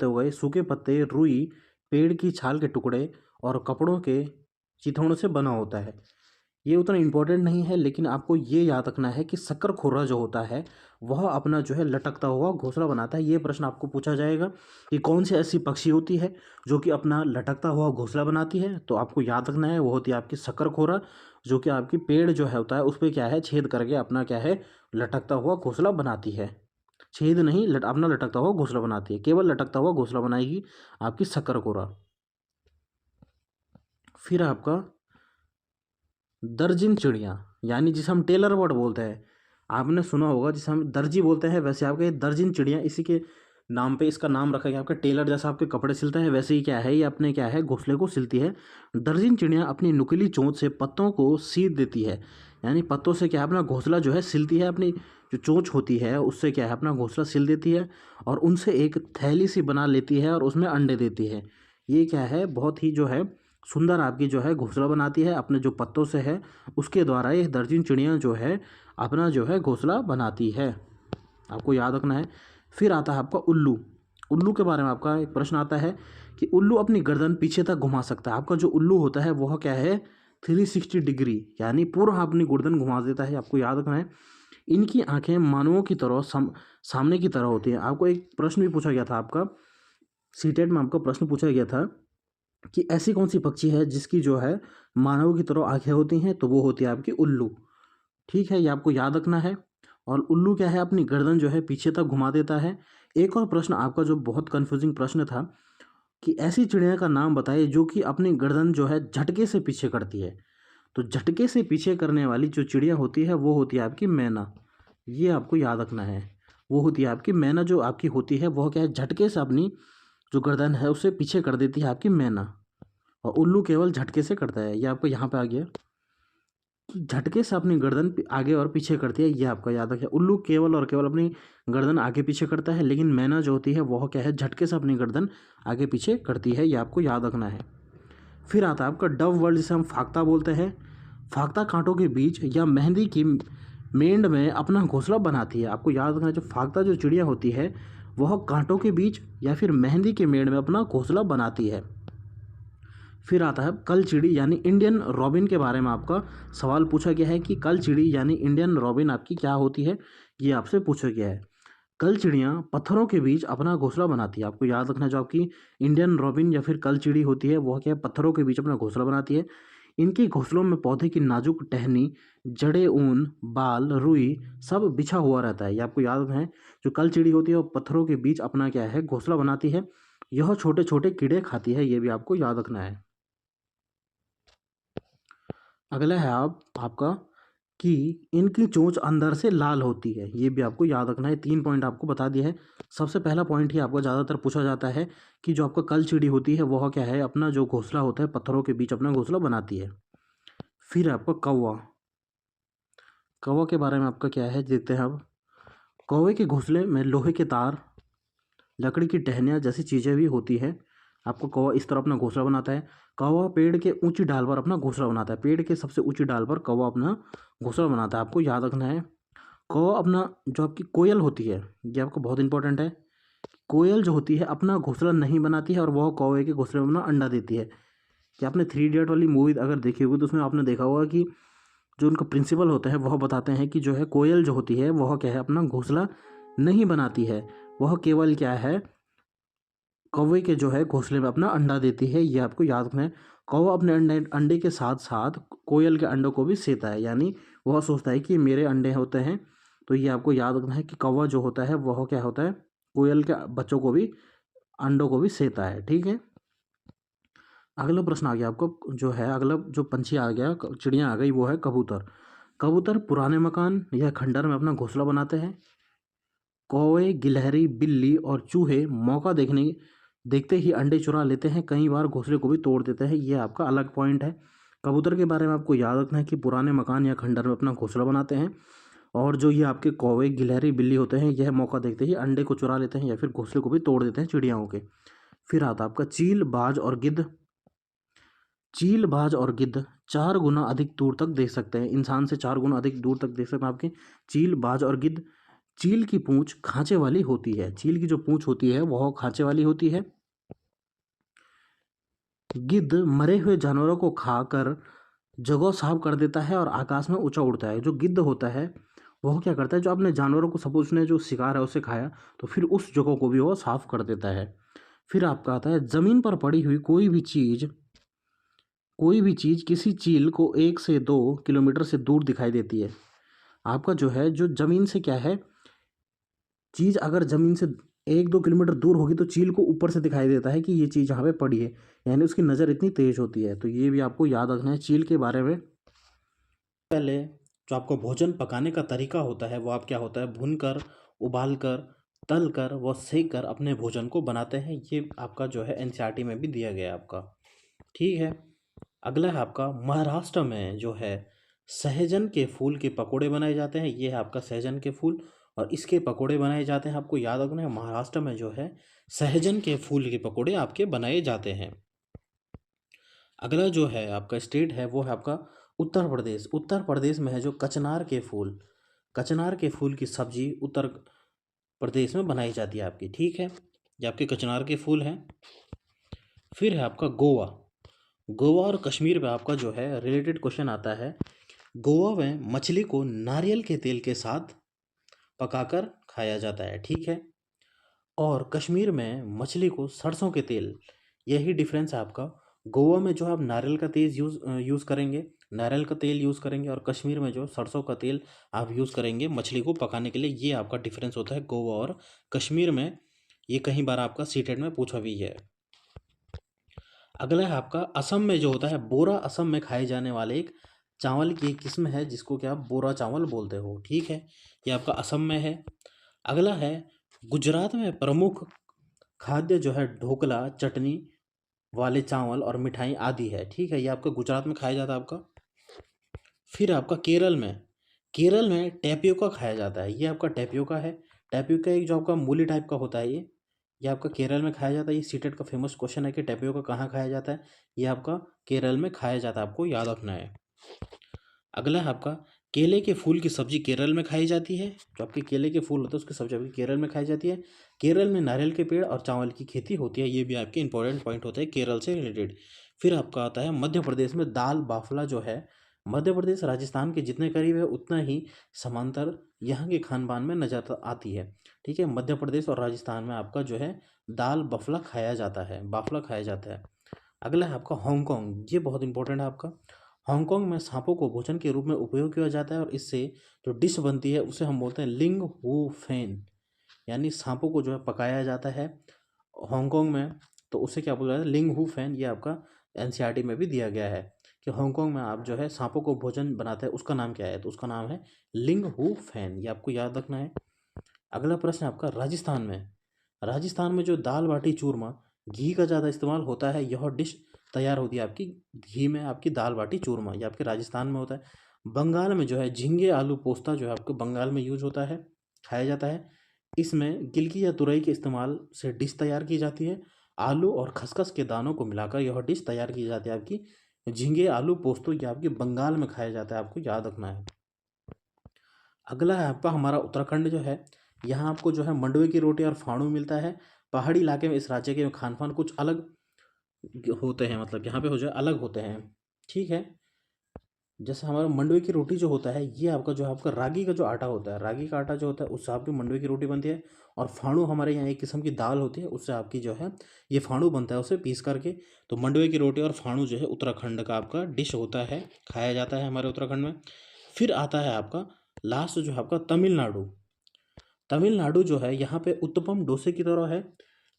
हो गए, सूखे पत्ते, रुई, पेड़ की छाल के टुकड़े और कपड़ों के चिथड़ों से बना होता है। ये उतना इम्पोर्टेंट नहीं है, लेकिन आपको ये याद रखना है कि शक्करखोरा जो होता है वह अपना जो है लटकता हुआ घोंसला बनाता है। ये प्रश्न आपको पूछा जाएगा कि कौन सी ऐसी पक्षी होती है जो कि अपना लटकता हुआ घोंसला बनाती है, तो आपको याद रखना है वो होती है आपकी शक्करखोरा, जो कि आपकी पेड़ जो है होता है उस पर क्या है छेद करके अपना क्या है लटकता हुआ घोंसला बनाती है। छेद नहीं, अपना लटकता हुआ घोंसला बनाती है, केवल लटकता हुआ घोंसला बनाएगी आपकी शक्करखोरा। फिर आपका दर्जन चिड़िया, यानी जिसे हम टेलर बर्ड बोलते हैं, आपने सुना होगा जिसे हम दर्जी बोलते हैं, वैसे आपके दर्जन चिड़िया इसी के नाम पे इसका नाम रखा गया। आपका टेलर जैसा आपके कपड़े सिलता है वैसे ही क्या है ये अपने क्या है घोंसले को सिलती है। दर्जन चिड़िया अपनी नुकीली चोंच से पत्तों को सीध देती है, यानी पत्तों से क्या है अपना घोंसला जो है सिलती है, अपनी जो चोंच होती है उससे क्या है अपना घोंसला सिल देती है और उनसे एक थैली सी बना लेती है और उसमें अंडे देती है। ये क्या है बहुत ही जो है सुंदर आपकी जो है घोंसला बनाती है अपने जो पत्तों से है, उसके द्वारा ये दर्जन चिड़िया जो है अपना जो है घोंसला बनाती है। आपको याद रखना है। फिर आता है आपका उल्लू। उल्लू के बारे में आपका एक प्रश्न आता है कि उल्लू अपनी गर्दन पीछे तक घुमा सकता है। आपका जो उल्लू होता है वह क्या है 360 डिग्री, यानी पूरा अपनी गर्दन घुमा देता है। आपको याद रखना है। इनकी आंखें मानवों की तरह सामने की तरह होती हैं। आपको एक प्रश्न भी पूछा गया था, आपका सीटेट में आपका प्रश्न पूछा गया था कि ऐसी कौन सी पक्षी है जिसकी जो है मानव की तरह आंखें होती हैं, तो वो होती है आपकी उल्लू। ठीक है, ये आपको याद रखना है। और उल्लू क्या है अपनी गर्दन जो है पीछे तक घुमा देता है। एक और प्रश्न आपका जो बहुत कंफ्यूजिंग प्रश्न था कि ऐसी चिड़िया का नाम बताइए जो कि अपनी गर्दन जो है झटके से पीछे करती है। तो झटके से पीछे करने वाली जो चिड़िया होती है वो होती है आपकी मैना। ये आपको याद रखना है। वो होती है आपकी मैना, जो आपकी होती है वह क्या है झटके से अपनी जो गर्दन है उसे पीछे कर देती है आपकी मैना, और उल्लू केवल झटके से करता है। ये आपको यहाँ पे आ गया कि झटके से अपनी गर्दन आगे और पीछे करती है। ये आपका याद रखिए, उल्लू केवल और केवल अपनी गर्दन आगे पीछे करता है, लेकिन मैना जो होती है वह क्या है झटके से अपनी गर्दन आगे पीछे करती है। ये आपको याद रखना है। फिर आता है आपका डव वर्ड, जिसे हम फाख्ता बोलते हैं। फाख्ता कांटों के बीच या मेहंदी की मेंड में अपना घोंसला बनाती है। आपको याद रखना है जो फाख्ता जो चिड़िया होती है वह कांटों के बीच या फिर मेहंदी के मेंड में अपना घोंसला बनाती है। फिर आता है कलचिड़ी यानी इंडियन रॉबिन के बारे में आपका सवाल पूछा गया है कि कलचिड़ी यानी इंडियन रॉबिन आपकी क्या होती है, ये आपसे पूछा गया है। कलचिड़ियाँ पत्थरों के बीच अपना घोंसला बनाती है। आपको याद रखना है जो आपकी इंडियन रॉबिन या फिर कलचिड़ी होती है वह क्या है पत्थरों के बीच अपना घोंसला बनाती है। इनके घोंसलों में पौधे की नाजुक टहनी, जड़ें, ऊन, बाल, रुई सब बिछा हुआ रहता है। ये आपको याद रखना है। जो कलचिड़ी होती है वो पत्थरों के बीच अपना क्या है घोंसला बनाती है। यह छोटे छोटे कीड़े खाती है, ये भी आपको याद रखना है। अगला है आपका कि इनकी चोंच अंदर से लाल होती है। ये भी आपको याद रखना है। 3 पॉइंट आपको बता दिया है। सबसे पहला पॉइंट ही आपको ज़्यादातर पूछा जाता है कि जो आपका कलचिड़ी होती है वह क्या है अपना जो घोंसला होता है पत्थरों के बीच अपना घोंसला बनाती है। फिर आपका कौवा। कौवा के बारे में आपका क्या है देखते हैं अब। कौवे के घोंसले में लोहे के तार, लकड़ी की टहनियाँ जैसी चीज़ें भी होती है। आपको कौवा इस तरह अपना घोंसला बनाता है। कौवा पेड़ के ऊंची डाल पर अपना घोंसला बनाता है। पेड़ के सबसे ऊंची डाल पर कौवा अपना घोंसला बनाता है। आपको याद रखना है। कौवा अपना जो आपकी कोयल होती है, ये आपको बहुत इंपॉर्टेंट है। कोयल जो होती है अपना घोंसला नहीं बनाती है और वह कौवे के घोंसले में अपना अंडा देती है। कि आपने 3 इडियट वाली मूवी अगर देखी होगी तो उसमें आपने देखा होगा कि जो उनका प्रिंसिपल होता है वह बताते हैं कि जो है कोयल जो होती है वह क्या है अपना घोंसला नहीं बनाती है, वह केवल क्या है कौवे के जो है घोंसले में अपना अंडा देती है। ये आपको याद रखना है। कौवा अपने अंडे अंडे के साथ साथ कोयल के अंडों को भी सेता है, यानी वह सोचता है कि मेरे अंडे होते हैं। तो ये आपको याद रखना है कि कौवा जो होता है वह क्या होता है कोयल के बच्चों को भी अंडों को भी सेता है। ठीक है, अगला प्रश्न आ गया आपको जो है अगला जो पंछी आ गया चिड़िया आ गई वो है कबूतर। कबूतर पुराने मकान या खंडर में अपना घोंसला बनाते हैं। कौवे, गिलहरी, बिल्ली और चूहे मौका देखने देखते ही अंडे चुरा लेते हैं, कई बार घोंसले को भी तोड़ देते हैं। ये आपका अलग पॉइंट है। कबूतर के बारे में आपको याद रखना है कि पुराने मकान या खंडर में अपना घोंसला बनाते हैं, और जो ये आपके कौवे, गिलहरी, बिल्ली होते हैं, यह मौका देखते ही अंडे को चुरा लेते हैं या फिर घोंसले को भी तोड़ देते हैं चिड़ियाओं के। फिर आता है आपका चील, बाज और गिद्ध। चील, बाज और गिद्ध 4 गुना अधिक दूर तक देख सकते हैं, इंसान से 4 गुना अधिक दूर तक देख सकते हैं आपके चील, बाज और गिद्ध। चील की पूंछ खांचे वाली होती है। चील की जो पूंछ होती है वह खांचे वाली होती है। गिद्ध मरे हुए जानवरों को खाकर जगह साफ कर देता है और आकाश में ऊंचा उड़ता है। जो गिद्ध होता है वह क्या करता है, जो अपने जानवरों को, सपोज उसने जो शिकार है उसे खाया, तो फिर उस जगह को भी वह साफ कर देता है। फिर आपका आता है जमीन पर पड़ी हुई कोई भी चीज किसी चील को 1 से 2 किलोमीटर से दूर दिखाई देती है। आपका जो है, जो जमीन से क्या है, चीज अगर जमीन से 1-2 किलोमीटर दूर होगी तो चील को ऊपर से दिखाई देता है कि ये चीज यहाँ पे पड़ी है, यानी उसकी नज़र इतनी तेज होती है। तो ये भी आपको याद रखना है चील के बारे में। पहले जो आपको भोजन पकाने का तरीका होता है वो आप क्या होता है, भूनकर, उबालकर, तलकर व सेक कर अपने भोजन को बनाते हैं। ये आपका जो है एनसीईआरटी में भी दिया गया है आपका। ठीक है। अगला है आपका महाराष्ट्र में जो है सहजन के फूल के पकोड़े बनाए जाते हैं। ये है आपका सहजन के फूल और इसके पकोड़े बनाए जाते हैं। आपको याद रखना है महाराष्ट्र में जो है सहजन के फूल के पकोड़े आपके बनाए जाते हैं। अगला जो है आपका स्टेट है वो है आपका उत्तर प्रदेश। उत्तर प्रदेश में है जो कचनार के फूल की सब्जी उत्तर प्रदेश में बनाई जाती है आपकी। ठीक है, ये आपके कचनार के फूल हैं। फिर है आपका गोवा। गोवा और कश्मीर में आपका जो है रिलेटेड क्वेश्चन आता है। गोवा में मछली को नारियल के तेल के साथ पकाकर खाया जाता है। ठीक है, और कश्मीर में मछली को सरसों के तेल, यही डिफरेंस है आपका। गोवा में जो आप नारियल का तेल यूज़ करेंगे, नारियल का तेल यूज़ करेंगे, और कश्मीर में जो सरसों का तेल आप यूज़ करेंगे मछली को पकाने के लिए। ये आपका डिफरेंस होता है गोवा और कश्मीर में। ये कई बार आपका सीटेट में पूछा भी है। अगला है आपका असम में जो होता है बोरा। असम में खाए जाने वाले एक चावल की एक किस्म है जिसको क्या आप बोरा चावल बोलते हो। ठीक है, ये आपका असम में है। अगला है गुजरात में प्रमुख खाद्य जो है ढोकला, चटनी वाले चावल और मिठाई आदि है। ठीक है, ये आपका गुजरात में खाया जाता है आपका। फिर आपका केरल में टैपियोका खाया जाता है। ये आपका टैपियोका है। टैपियोका एक जो आपका मूली टाइप का होता है, ये आपका केरल में खाया जाता है। ये सीटेट का फेमस क्वेश्चन है कि टैपियोका कहाँ खाया जाता है। ये आपका केरल में खाया जाता है, आपको याद रखना है। अगला है आपका केले के फूल की सब्जी केरल में खाई जाती है। जो आपके केले के फूल होते हैं उसकी सब्जी आपकी केरल में खाई जाती है। केरल में नारियल के पेड़ और चावल की खेती होती है। ये भी आपके इंपॉर्टेंट पॉइंट होते हैं केरल से रिलेटेड। फिर आपका आता है मध्य प्रदेश में दाल बाफला जो है, मध्य प्रदेश राजस्थान के जितने करीब है उतना ही समांतर यहाँ के खान पान में नजर आती है। ठीक है, मध्य प्रदेश और राजस्थान में आपका जो है दाल बाफला खाया जाता है। अगला है आपका हांगकांग। ये बहुत इंपॉर्टेंट है आपका। हांगकांग में सांपों को भोजन के रूप में उपयोग किया जाता है और इससे जो डिश बनती है उसे हम बोलते हैं लिंग हू फेन, यानी सांपों को जो है पकाया जाता है हांगकांग में, तो उसे क्या बोला जाता है, लिंग हू फैन। ये आपका एनसीईआरटी में भी दिया गया है कि हांगकांग में आप जो है सांपों को भोजन बनाते हैं, उसका नाम क्या है, तो उसका नाम है लिंग हू फैन। ये आपको याद रखना है। अगला प्रश्न है आपका राजस्थान में जो दाल बाटी चूरमा घी का ज़्यादा इस्तेमाल होता है, यह डिश तैयार होती है आपकी घी में, आपकी दाल बाटी चूरमा। ये आपके राजस्थान में होता है। बंगाल में जो है झींगे आलू पोस्ता जो है आपको बंगाल में यूज होता है, खाया जाता है। इसमें गिलकी या तुरई के इस्तेमाल से डिश तैयार की जाती है। आलू और खसखस के दानों को मिलाकर यह डिश तैयार की जाती है आपकी झींगे आलू पोस्तो। ये आपकी बंगाल में खाया जाता है, आपको याद रखना है। अगला है आपका हमारा उत्तराखंड जो है, यहाँ आपको जो है मंडवे की रोटी और फाणू मिलता है। पहाड़ी इलाके में इस राज्य के खान पान कुछ अलग होते हैं, मतलब यहाँ पे हो जाए अलग होते हैं। ठीक है, जैसे हमारा मंडवे की रोटी जो होता है ये आपका जो है आपका रागी का जो आटा होता है, रागी का आटा जो होता है उससे आपकी मंडवे की रोटी बनती है। और फाणू हमारे यहाँ एक किस्म की दाल होती है, उससे आपकी जो है ये फाणू बनता है, उसे पीस करके। तो मंडवे की रोटी और फाणू जो है उत्तराखंड का आपका डिश होता है, खाया जाता है हमारे उत्तराखंड में। फिर आता है आपका लास्ट जो है आपका तमिलनाडु जो है, यहाँ पे उत्तपम डोसे की तरह है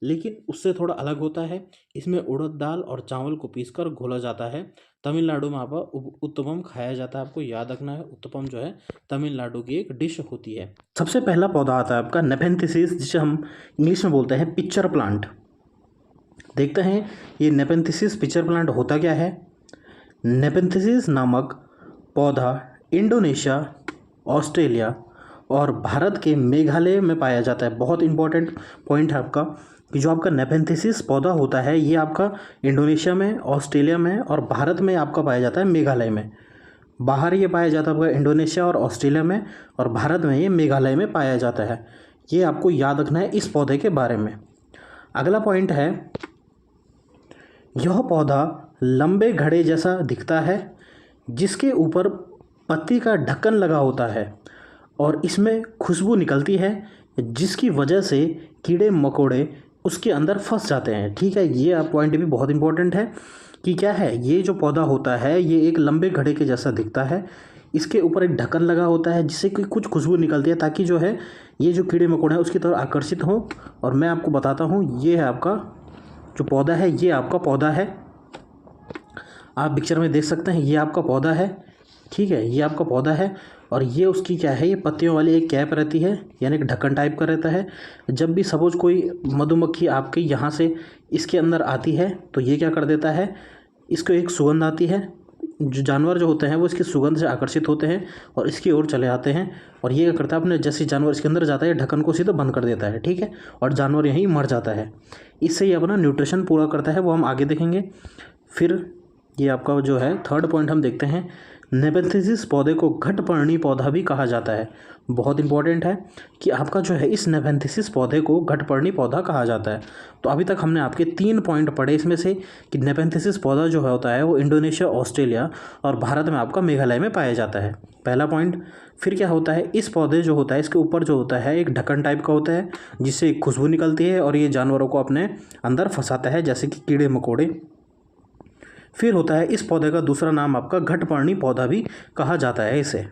लेकिन उससे थोड़ा अलग होता है। इसमें उड़द दाल और चावल को पीसकर घोला जाता है। तमिलनाडु में आपका उत्तपम खाया जाता है, आपको याद रखना है। उत्तपम जो है तमिलनाडु की एक डिश होती है। सबसे पहला पौधा आता है आपका नेफेंथिसिस, जिसे हम इंग्लिश में बोलते हैं पिक्चर प्लांट। देखते हैं ये नेपेंथिसिस पिचर प्लांट होता क्या है। नेपेंथिसिस नामक पौधा इंडोनेशिया, ऑस्ट्रेलिया और भारत के मेघालय में पाया जाता है। बहुत इंपॉर्टेंट पॉइंट है आपका कि जो आपका नेपेंथिसिस पौधा होता है ये आपका इंडोनेशिया में, ऑस्ट्रेलिया में और भारत में आपका पाया जाता है मेघालय में। बाहर ये पाया जाता है आपका इंडोनेशिया और ऑस्ट्रेलिया में, और भारत में ये मेघालय में पाया जाता है। ये आपको याद रखना है इस पौधे के बारे में। अगला पॉइंट है, यह पौधा लंबे घड़े जैसा दिखता है जिसके ऊपर पत्ती का ढक्कन लगा होता है और इसमें खुशबू निकलती है जिसकी वजह से कीड़े मकोड़े उसके अंदर फंस जाते हैं। ठीक है, ये आप पॉइंट भी बहुत इंपॉर्टेंट है कि क्या है, ये जो पौधा होता है ये एक लंबे घड़े के जैसा दिखता है, इसके ऊपर एक ढक्कन लगा होता है जिससे कि कुछ खुशबू निकलती है ताकि जो है ये जो कीड़े मकोड़े हैं उसकी तरफ आकर्षित हो। और मैं आपको बताता हूँ, ये है आपका जो पौधा है, ये आपका पौधा है, आप पिक्चर में देख सकते हैं, ये आपका पौधा है। ठीक है, ये आपका पौधा है और ये उसकी क्या है, ये पत्तियों वाली एक कैप रहती है, यानी कि ढक्कन टाइप का रहता है। जब भी सपोज कोई मधुमक्खी आपके यहाँ से इसके अंदर आती है तो ये क्या कर देता है, इसको एक सुगंध आती है, जो जानवर जो होते हैं वो इसकी सुगंध से आकर्षित होते हैं और इसकी ओर चले आते हैं। और ये क्या करता है, अपने जैसे जानवर इसके अंदर जाता है ढक्कन को सीधा बंद कर देता है। ठीक है, और जानवर यहीं मर जाता है। इससे ये अपना न्यूट्रिशन पूरा करता है, वो हम आगे देखेंगे। फिर ये आपका जो है थर्ड पॉइंट हम देखते हैं, नेपेंथिसिस पौधे को घटपर्णी पौधा भी कहा जाता है। बहुत इंपॉर्टेंट है कि आपका जो है इस नेपेंथिसिस पौधे को घटपर्णी पौधा कहा जाता है। तो अभी तक हमने आपके 3 पॉइंट पढ़े इसमें से कि नेपेंथिसिस पौधा जो होता है वो इंडोनेशिया, ऑस्ट्रेलिया और भारत में आपका मेघालय में पाया जाता है, पहला पॉइंट। फिर क्या होता है, इस पौधे जो होता है इसके ऊपर जो होता है एक ढक्कन टाइप का होता है जिससे खुशबू निकलती है और ये जानवरों को अपने अंदर फंसाता है जैसे कि कीड़े मकोड़े। फिर होता है इस पौधे का दूसरा नाम आपका घटपर्णी पौधा भी कहा जाता है इसे।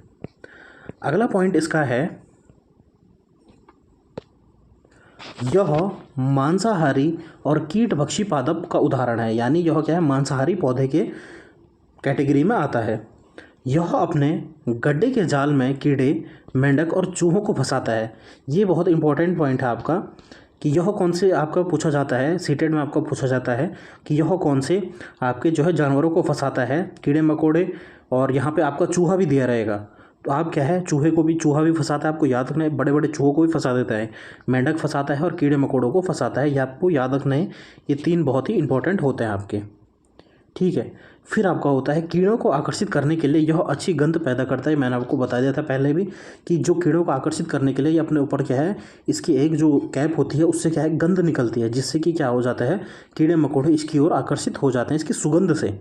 अगला पॉइंट इसका है, यह मांसाहारी और कीटभक्षी पादप का उदाहरण है, यानी यह क्या है, मांसाहारी पौधे के कैटेगरी में आता है। यह अपने गड्ढे के जाल में कीड़े, मेंढक और चूहों को फंसाता है। ये बहुत इंपॉर्टेंट पॉइंट है आपका कि यह कौन से आपका पूछा जाता है, सीटेड में आपका पूछा जाता है कि यह कौन से आपके जो है जानवरों को फंसाता है, कीड़े मकोड़े, और यहाँ पे आपका चूहा भी दिया रहेगा। तो आप क्या है, चूहा भी फंसाता है, आपको याद रखना है, बड़े बड़े चूहों को भी फंसा देता है, मेंढक फंसाता है और कीड़े मकोड़ों को फंसाता है। ये आपको याद रखना है, ये 3 बहुत ही इंपॉर्टेंट होते हैं आपके। ठीक है, फिर आपका होता है कीड़ों को आकर्षित करने के लिए यह अच्छी गंध पैदा करता है। मैंने आपको बता दिया था पहले भी कि जो कीड़ों को आकर्षित करने के लिए ये अपने ऊपर क्या है, इसकी एक जो कैप होती है उससे क्या है गंध निकलती है, जिससे कि क्या हो जाता है, कीड़े मकोड़े इसकी ओर आकर्षित हो जाते हैं इसकी सुगंध से।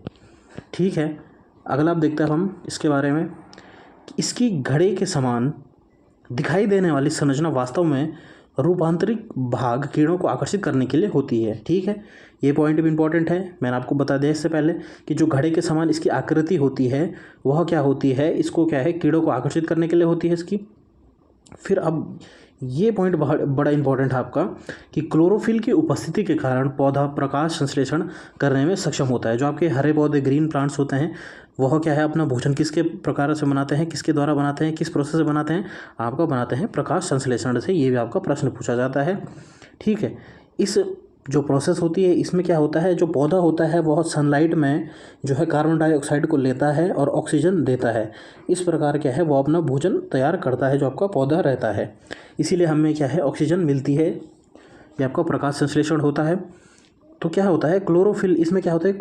ठीक है, अगला आप देखते हैं हम इसके बारे में, इसकी घड़े के समान दिखाई देने वाली संरचना वास्तव में रूपांतरित भाग कीड़ों को आकर्षित करने के लिए होती है। ठीक है, ये पॉइंट भी इंपॉर्टेंट है, मैंने आपको बता दिया इससे पहले कि जो घड़े के समान इसकी आकृति होती है वह क्या होती है, इसको क्या है, कीड़ों को आकर्षित करने के लिए होती है इसकी। फिर अब ये पॉइंट बड़ा इंपॉर्टेंट है आपका कि क्लोरोफिल की उपस्थिति के कारण पौधा प्रकाश संश्लेषण करने में सक्षम होता है। जो आपके हरे पौधे ग्रीन प्लांट्स होते हैं वह क्या है, अपना भोजन किसके प्रकार से बनाते हैं, किसके द्वारा बनाते हैं, किस प्रोसेस से बनाते हैं, आपका बनाते हैं प्रकाश संश्लेषण से। ये भी आपका प्रश्न पूछा जाता है। ठीक है, इस जो प्रोसेस होती है इसमें क्या होता है, जो पौधा होता है वह सनलाइट में जो है कार्बन डाइऑक्साइड को लेता है और ऑक्सीजन देता है। इस प्रकार क्या है वो अपना भोजन तैयार करता है जो आपका पौधा रहता है, इसीलिए हमें क्या है ऑक्सीजन मिलती है, ये आपका प्रकाश संश्लेषण होता है। तो क्या होता है क्लोरोफिल, इसमें क्या होता है,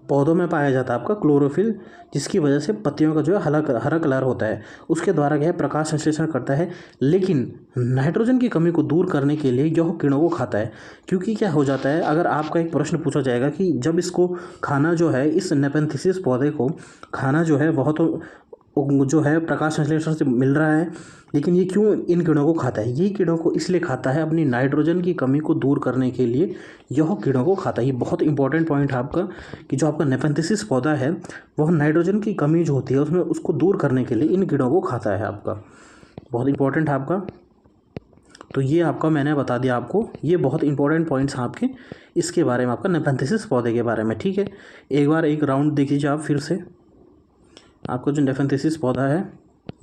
पौधों में पाया जाता है आपका क्लोरोफिल, जिसकी वजह से पत्तियों का जो है हरा कलर होता है, उसके द्वारा क्या है प्रकाश संश्लेषण करता है। लेकिन नाइट्रोजन की कमी को दूर करने के लिए यह कीड़ों को खाता है। क्योंकि क्या हो जाता है, अगर आपका एक प्रश्न पूछा जाएगा कि जब इसको खाना जो है, इस नेपेंथिसिस पौधे को खाना जो है वह तो जो है प्रकाश संश्लेषण से मिल रहा है, लेकिन ये क्यों इन कीड़ों को खाता है, ये कीड़ों को इसलिए खाता है अपनी नाइट्रोजन की कमी को दूर करने के लिए यह कीड़ों को खाता है। ये बहुत इंपॉर्टेंट पॉइंट है आपका कि जो आपका नेपेंथिसिस पौधा है वह नाइट्रोजन की कमी जो होती है उसमें उसको दूर करने के लिए इन कीड़ों को खाता है आपका, बहुत इंपॉर्टेंट है आपका। तो ये आपका मैंने बता दिया आपको, ये बहुत इंपॉर्टेंट पॉइंट्स हैं आपके इसके बारे में, आपका नेपेंथिसिस पौधे के बारे में। ठीक है, एक बार एक राउंड देख लीजिए आप फिर से, आपका जो नेपेंथिसिस पौधा है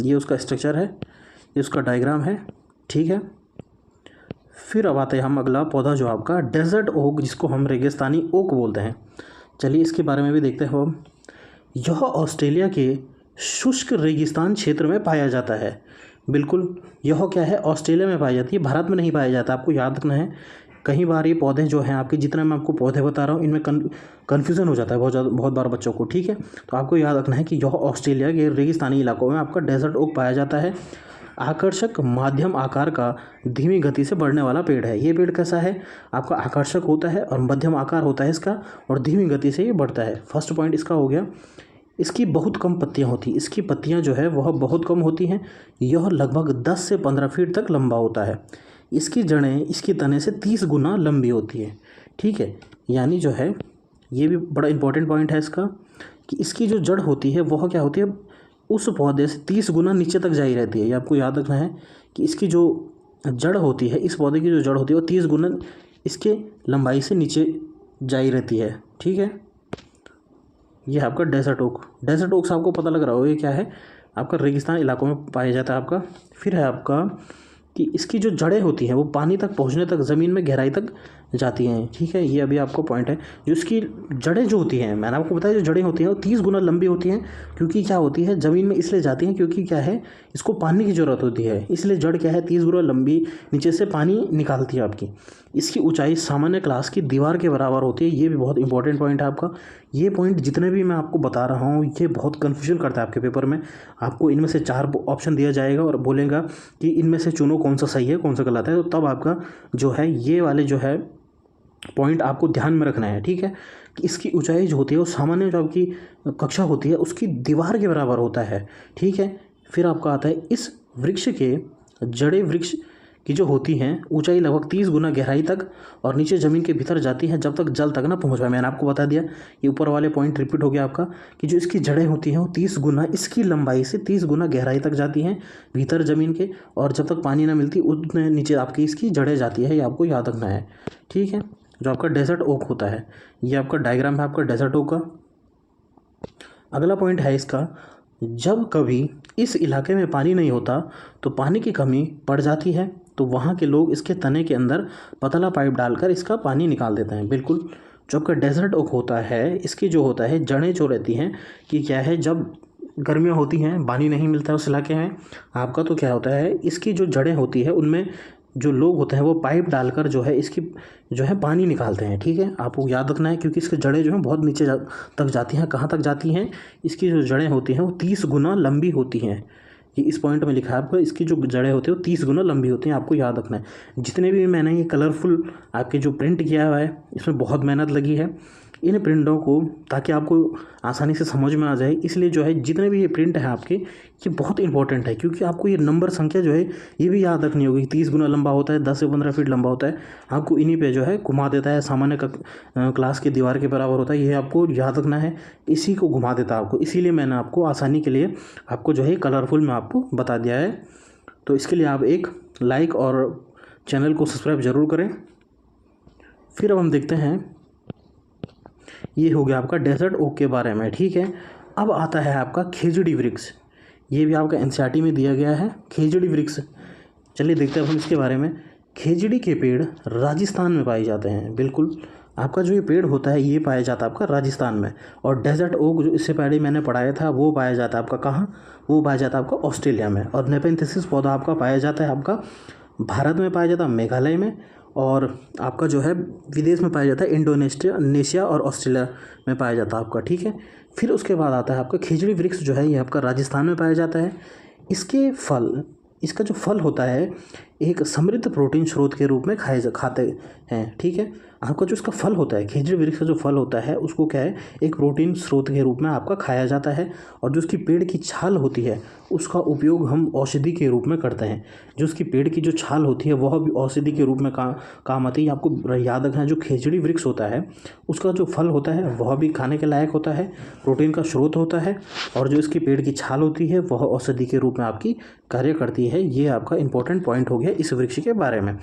ये उसका स्ट्रक्चर है, ये उसका डायग्राम है। ठीक है, फिर अब आते हैं हम अगला पौधा जो आपका डेजर्ट ओक, जिसको हम रेगिस्तानी ओक बोलते हैं। चलिए इसके बारे में भी देखते हैं हम। यह ऑस्ट्रेलिया के शुष्क रेगिस्तान क्षेत्र में पाया जाता है। बिल्कुल, यह क्या है, ऑस्ट्रेलिया में पाई जाती है, भारत में नहीं पाया जाता। आपको याद रखना है, कई बार ये पौधे जो हैं आपके, जितना मैं आपको पौधे बता रहा हूँ, इनमें कन्फ्यूज़न हो जाता है बहुत बार बच्चों को, ठीक है। तो आपको याद रखना है कि यह ऑस्ट्रेलिया के रेगिस्तानी इलाकों में आपका डेजर्ट ओक पाया जाता है। आकर्षक मध्यम आकार का धीमी गति से बढ़ने वाला पेड़ है। ये पेड़ कैसा है, आपका आकर्षक होता है और मध्यम आकार होता है इसका, और धीमी गति से ये बढ़ता है। फर्स्ट पॉइंट इसका हो गया। इसकी बहुत कम पत्तियां होती, इसकी पत्तियां जो है वह बहुत कम होती हैं। यह लगभग 10 से 15 फीट तक लंबा होता है। इसकी जड़ें इसकी तने से 30 गुना लंबी होती है, ठीक है। यानी जो है, ये भी बड़ा इंपॉर्टेंट पॉइंट है इसका, कि इसकी जो जड़ होती है वह क्या होती है, उस पौधे से 30 गुना नीचे तक जाई रहती है। ये आपको याद रखना है कि इसकी जो जड़ होती है, इस पौधे की जो जड़ होती है वो 30 गुना इसके लंबाई से नीचे जाई रहती है, ठीक है। ये आपका डेजर्ट ओक। डेजर्ट ओक से आपको पता लग रहा हो ये क्या है, आपका रेगिस्तान इलाकों में पाया जाता है आपका। फिर है आपका कि इसकी जो जड़ें होती हैं वो पानी तक पहुंचने तक, ज़मीन में गहराई तक जाती हैं, ठीक है। ये अभी आपको पॉइंट है। जो इसकी जड़ें जो होती हैं, मैंने आपको बताया, जो जड़ें होती हैं वो 30 गुना लंबी होती हैं। क्योंकि क्या होती है, ज़मीन में इसलिए जाती हैं क्योंकि क्या है, इसको पानी की ज़रूरत होती है, इसलिए जड़ क्या है 30 गुना लंबी नीचे से पानी निकालती है आपकी। इसकी ऊंचाई सामान्य क्लास की दीवार के बराबर होती है। ये भी बहुत इंपॉर्टेंट पॉइंट है आपका। ये पॉइंट जितने भी मैं आपको बता रहा हूँ, ये बहुत कन्फ्यूजन करता है आपके पेपर में। आपको इनमें से 4 ऑप्शन दिया जाएगा और बोलेगा कि इनमें से चुनो कौन सा सही है कौन सा गलत है। तो तब आपका जो है ये वाले जो है पॉइंट आपको ध्यान में रखना है, ठीक है। कि इसकी ऊंचाई जो होती है वो सामान्य जो आपकी कक्षा होती है उसकी दीवार के बराबर होता है, ठीक है। फिर आपका आता है, इस वृक्ष के जड़ें वृक्ष की जो होती हैं ऊंचाई लगभग 30 गुना गहराई तक और नीचे ज़मीन के भीतर जाती हैं जब तक जल तक ना पहुंच पाए। मैंने आपको बता दिया, ये ऊपर वाले पॉइंट रिपीट हो गया आपका, कि जो इसकी जड़ें होती हैं वो 30 गुना, इसकी लंबाई से 30 गुना गहराई तक जाती हैं भीतर ज़मीन के, और जब तक पानी ना मिलती उतने नीचे आपकी इसकी जड़ें जाती है। ये आपको याद रखना है, ठीक है। जो आपका डेजर्ट ओक होता है, ये आपका डायग्राम है आपका डेजर्ट ओक का। अगला पॉइंट है इसका, जब कभी इस इलाके में पानी नहीं होता तो पानी की कमी पड़ जाती है, तो वहाँ के लोग इसके तने के अंदर पतला पाइप डालकर इसका पानी निकाल देते हैं। बिल्कुल, जो आपका डेजर्ट ओक होता है, इसकी जो होता है जड़ें जो रहती हैं, कि क्या है, जब गर्मियाँ होती हैं, पानी नहीं मिलता है उस इलाके में आपका, तो क्या होता है, इसकी जो जड़ें होती है उनमें जो लोग होते हैं वो पाइप डालकर जो है इसकी जो है पानी निकालते हैं, ठीक है। आपको याद रखना है, क्योंकि इसकी जड़ें जो हैं बहुत नीचे तक जाती हैं। कहाँ तक जाती हैं, इसकी जो जड़ें होती हैं वो 30 गुना लंबी होती हैं। ये इस पॉइंट में लिखा है आपको, इसकी जो जड़ें होती हैं वो 30 गुना लंबी होती हैं। आपको याद रखना है। जितने भी मैंने ये कलरफुल आपके जो प्रिंट किया हुआ है, इसमें बहुत मेहनत लगी है इन प्रिंटों को, ताकि आपको आसानी से समझ में आ जाए। इसलिए जो है जितने भी ये प्रिंट है आपके, ये बहुत इंपॉर्टेंट है, क्योंकि आपको ये नंबर संख्या जो है ये भी याद रखनी होगी। 30 गुना लंबा होता है, 10 से 15 फीट लंबा होता है, आपको इन्हीं पे जो है घुमा देता है। सामान्य क्लास की दीवार के बराबर होता है, ये आपको याद रखना है, इसी को घुमा देता है आपको। इसीलिए मैंने आपको आसानी के लिए आपको जो है कलरफुल में आपको बता दिया है। तो इसके लिए आप एक लाइक और चैनल को सब्सक्राइब ज़रूर करें। फिर अब हम देखते हैं, ये हो गया आपका डेजर्ट ओक के बारे में, ठीक है। अब आता है आपका खेजड़ी वृक्ष। ये भी आपका एनसीईआरटी में दिया गया है, खेजड़ी वृक्ष। चलिए देखते हैं हम इसके बारे में। खेजड़ी के पेड़ राजस्थान में पाए जाते हैं। बिल्कुल, आपका जो ये पेड़ होता है ये पाया जाता है आपका राजस्थान में। और डेजर्ट ओक जो इससे पहले मैंने पढ़ाया था वो पाया जाता है आपका कहाँ, वो पाया जाता है आपका ऑस्ट्रेलिया में। और नेपेंथिसिस पौधा आपका पाया जाता है आपका भारत में, पाया जाता है मेघालय में, और आपका जो है विदेश में पाया जाता है इंडोनेशिया और ऑस्ट्रेलिया में पाया जाता है आपका, ठीक है। फिर उसके बाद आता है आपका खेजड़ी वृक्ष जो है ये आपका राजस्थान में पाया जाता है। इसका जो फल होता है एक समृद्ध प्रोटीन स्रोत के रूप में खाते हैं, ठीक है। आपका जो इसका फल होता है, खेजड़ी वृक्ष का जो फल होता है उसको क्या है, एक प्रोटीन स्रोत के रूप में आपका खाया जाता है। और जो उसकी पेड़ की छाल होती है उसका उपयोग हम औषधि के रूप में करते हैं। जो उसकी पेड़ की जो छाल होती है वह भी औषधि के रूप में काम आती है। आपको याद रखना है, जो खेजड़ी वृक्ष होता है उसका जो फल होता है वह भी खाने के लायक होता है, प्रोटीन का स्रोत होता है, और जो इसकी पेड़ की छाल होती है वह औषधि के रूप में आपकी कार्य करती है। ये आपका इंपॉर्टेंट पॉइंट हो गया इस वृक्ष के बारे में।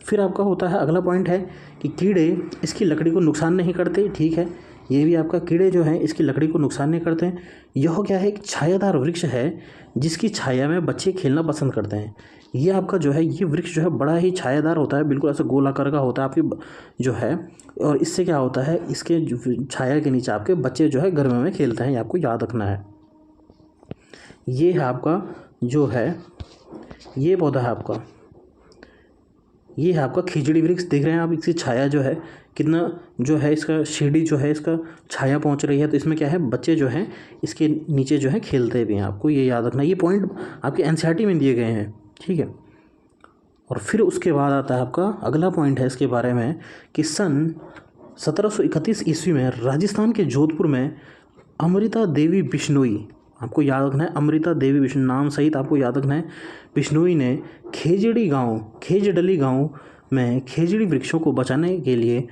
फिर आपका होता है अगला पॉइंट है कि कीड़े इसकी लकड़ी को नुकसान नहीं करते, ठीक है। ये भी आपका कीड़े जो हैं इसकी लकड़ी को नुकसान नहीं करते हैं। यह क्या है, एक छायादार वृक्ष है जिसकी छाया में बच्चे खेलना पसंद करते हैं। ये आपका जो है ये वृक्ष जो है बड़ा ही छायादार होता है, बिल्कुल ऐसा गोल आकार का होता है आपकी जो है। और इससे क्या होता है, इसके छाया के नीचे आपके बच्चे जो है गर्मी में खेलते हैं, ये आपको याद रखना है। ये है आपका जो है ये पौधा है आपका, ये है आपका खिजड़ी वृक्ष। देख रहे हैं आप, इसकी छाया जो है कितना जो है, इसका सीढ़ी जो है इसका छाया पहुंच रही है। तो इसमें क्या है, बच्चे जो हैं इसके नीचे जो है खेलते भी हैं। आपको ये याद रखना, ये पॉइंट आपके एनसीईआरटी में दिए गए हैं, ठीक है। और फिर उसके बाद आता है आपका अगला पॉइंट है इसके बारे में कि सन 1731 ईस्वी में राजस्थान के जोधपुर में अमृता देवी बिश्नोई, आपको याद रखना है अमृता देवी बिश्नोई नाम सहित आपको याद रखना है, बिश्नोई ने खेजड़ली गांव में खेजड़ी वृक्षों को बचाने के लिए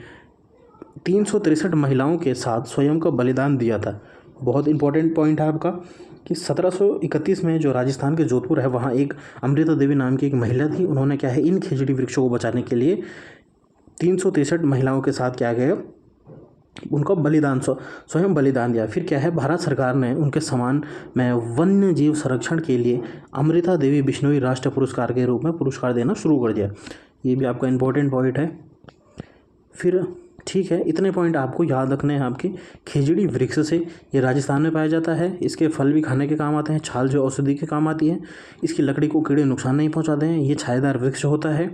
363 महिलाओं के साथ स्वयं का बलिदान दिया था। बहुत इंपॉर्टेंट पॉइंट है आपका कि 1731 में जो राजस्थान के जोधपुर है वहाँ एक अमृता देवी नाम की एक महिला थी। उन्होंने क्या है, इन खेजड़ी वृक्षों को बचाने के लिए 363 महिलाओं के साथ क्या गया, उनका बलिदान स्वयं बलिदान दिया। फिर क्या है, भारत सरकार ने उनके सम्मान में वन्य जीव संरक्षण के लिए अमृता देवी बिश्नोई राष्ट्रीय पुरस्कार के रूप में पुरस्कार देना शुरू कर दिया। ये भी आपका इम्पोर्टेंट पॉइंट है। फिर ठीक है, इतने पॉइंट आपको याद रखने हैं आपके खेजड़ी वृक्ष से। ये राजस्थान में पाया जाता है, इसके फल भी खाने के काम आते हैं, छाल जो औषधि के काम आती है, इसकी लकड़ी को कीड़े नुकसान नहीं पहुंचाते हैं। ये छायादार वृक्ष होता है।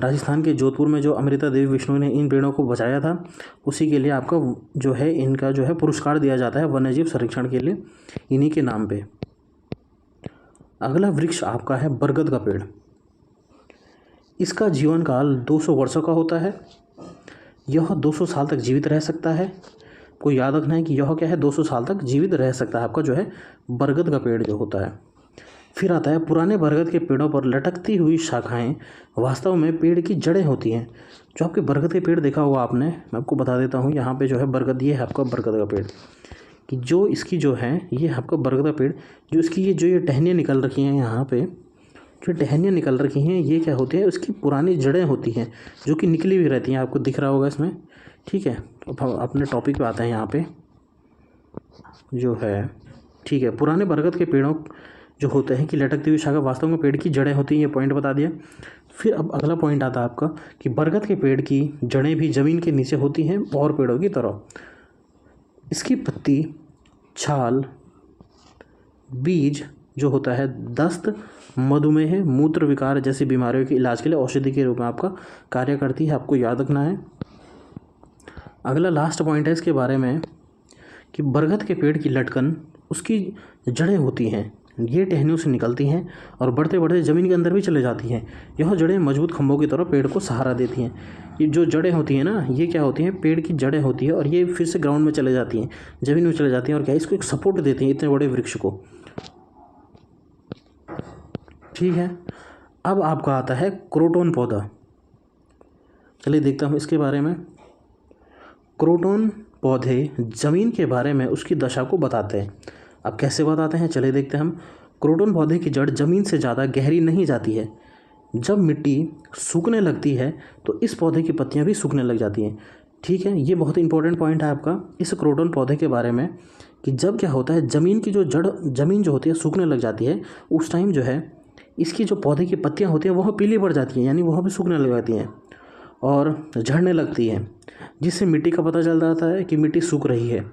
राजस्थान के जोधपुर में जो अमृता देवी बिश्नोई ने इन पेड़ों को बचाया था, उसी के लिए आपका जो है इनका जो है पुरस्कार दिया जाता है वन्यजीव संरक्षण के लिए, इन्हीं के नाम पे। अगला वृक्ष आपका है बरगद का पेड़। इसका जीवन काल 200 वर्षों का होता है। यह 200 साल तक जीवित रह सकता है। को याद रखना है कि यह क्या है, 200 साल तक जीवित रह सकता है आपका जो है बरगद का पेड़ जो होता है। फिर आता है पुराने बरगद के पेड़ों पर लटकती हुई शाखाएं वास्तव में पेड़ की जड़ें होती हैं। जो आपके बरगद के पेड़ देखा होगा आपने, मैं आपको बता देता हूँ। यहाँ पे जो है बरगद, ये है आपका बरगद का पेड़ कि जो इसकी जो है ये आपका बरगद का पेड़, जो इसकी ये टहनियाँ निकल रखी हैं यहाँ पे, जो टहनियाँ निकल रखी हैं ये क्या होती है, उसकी पुरानी जड़ें होती हैं जो कि निकली हुई रहती हैं, आपको दिख रहा होगा इसमें, ठीक है। अब हम अपने टॉपिक पे आते हैं यहाँ पे जो है, ठीक है। पुराने बरगद के पेड़ों जो होते हैं कि लटकती हुई शाखा वास्तव में पेड़ की जड़ें होती हैं, ये पॉइंट बता दिया। फिर अब अगला पॉइंट आता है आपका कि बरगद के पेड़ की जड़ें भी ज़मीन के नीचे होती हैं और पेड़ों की तरह। इसकी पत्ती, छाल, बीज जो होता है दस्त, मधुमेह, मूत्र विकार जैसी बीमारियों के इलाज के लिए औषधि के रूप में आपका कार्य करती है, आपको याद रखना है। अगला लास्ट पॉइंट है इसके बारे में कि बरगद के पेड़ की लटकन, उसकी जड़ें होती हैं, ये टहनियों से निकलती हैं और बढ़ते बढ़ते ज़मीन के अंदर भी चले जाती हैं। यह जड़ें मजबूत खंभों की तरह पेड़ को सहारा देती हैं। ये जो जड़ें होती हैं ना, ये क्या होती हैं, पेड़ की जड़ें होती है और ये फिर से ग्राउंड में चले जाती हैं, ज़मीन में चले जाती हैं और क्या इसको एक सपोर्ट देती हैं इतने बड़े वृक्ष को, ठीक है। अब आपका आता है क्रोटोन पौधा। चलिए देखता हूँ इसके बारे में। क्रोटोन पौधे ज़मीन के बारे में उसकी दशा को बताते हैं। अब कैसे बताते हैं, चलिए देखते हैं हम। क्रोटोन पौधे की जड़ ज़मीन से ज़्यादा गहरी नहीं जाती है। जब मिट्टी सूखने लगती है तो इस पौधे की पत्तियां भी सूखने लग जाती हैं, ठीक है। ये बहुत इंपॉर्टेंट पॉइंट है आपका इस क्रोटोन पौधे के बारे में कि जब क्या होता है, ज़मीन की जो जड़, ज़मीन जो होती है सूखने लग जाती है, उस टाइम जो है इसकी जो पौधे की पत्तियाँ होती हैं वह पीली पड़ जाती हैं, यानी वह भी सूखने लग जाती हैं और झड़ने लगती हैं, जिससे मिट्टी का पता चल जाता है कि मिट्टी सूख रही है।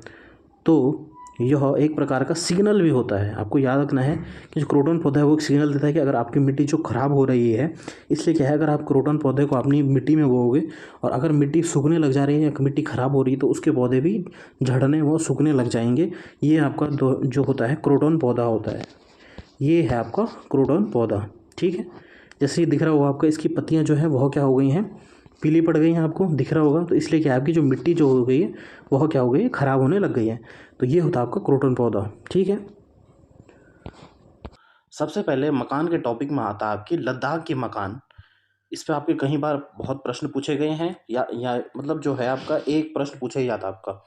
तो यह एक प्रकार का सिग्नल भी होता है। आपको याद रखना है कि जो क्रोटोन पौधा है वो एक सिग्नल देता है कि अगर आपकी मिट्टी जो ख़राब हो रही है, इसलिए क्या है, अगर आप क्रोटोन पौधे को अपनी मिट्टी में बोओगे और अगर मिट्टी सूखने लग जा रही है या मिट्टी ख़राब हो रही है तो उसके पौधे भी झड़ने व सूखने लग जाएंगे। ये आपका जो होता है क्रोटोन पौधा होता है, ये है आपका क्रोटोन पौधा, ठीक है। जैसे ये दिख रहा होगा आपका, इसकी पत्तियाँ जो हैं वह क्या हो गई हैं, पीली पड़ गई हैं, आपको दिख रहा होगा। तो इसलिए क्या आपकी जो मिट्टी जो हो गई है वह क्या हो गई है, ख़राब होने लग गई है। तो ये होता है आपका क्रोटोन पौधा, ठीक है। सबसे पहले मकान के टॉपिक में आता है आपकी लद्दाख के मकान। इस पे आपके कई बार बहुत प्रश्न पूछे गए हैं, या मतलब जो है आपका एक प्रश्न पूछा ही जाता है आपका।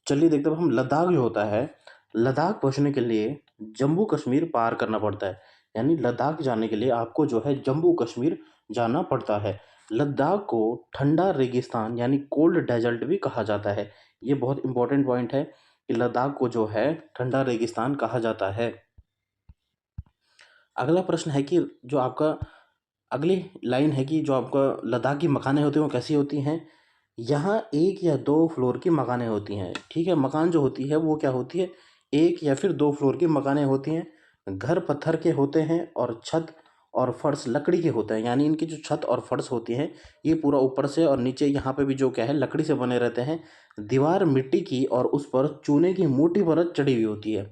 चलिए देखते हैं हम। लद्दाख जो होता है, लद्दाख पहुंचने के लिए जम्मू कश्मीर पार करना पड़ता है, यानी लद्दाख जाने के लिए आपको जो है जम्मू कश्मीर जाना पड़ता है। लद्दाख को ठंडा रेगिस्तान यानी कोल्ड डेजर्ट भी कहा जाता है। ये बहुत इंपॉर्टेंट पॉइंट है कि लद्दाख को जो है ठंडा रेगिस्तान कहा जाता है। अगला प्रश्न है कि जो आपका अगली लाइन है कि जो आपका लद्दाख की मकानें होती हैं वो कैसी होती हैं। यहाँ 1 या 2 फ्लोर की मकानें होती हैं। ठीक है, मकान जो होती है वो क्या होती है, 1 या फिर 2 फ्लोर की मकानें होती हैं। घर पत्थर के होते हैं और छत और फर्श लकड़ी के होते हैं। यानी इनकी जो छत और फर्श होती हैं ये पूरा ऊपर से और नीचे यहाँ पे भी जो क्या है लकड़ी से बने रहते हैं। दीवार मिट्टी की और उस पर चूने की मोटी परत चढ़ी हुई होती है।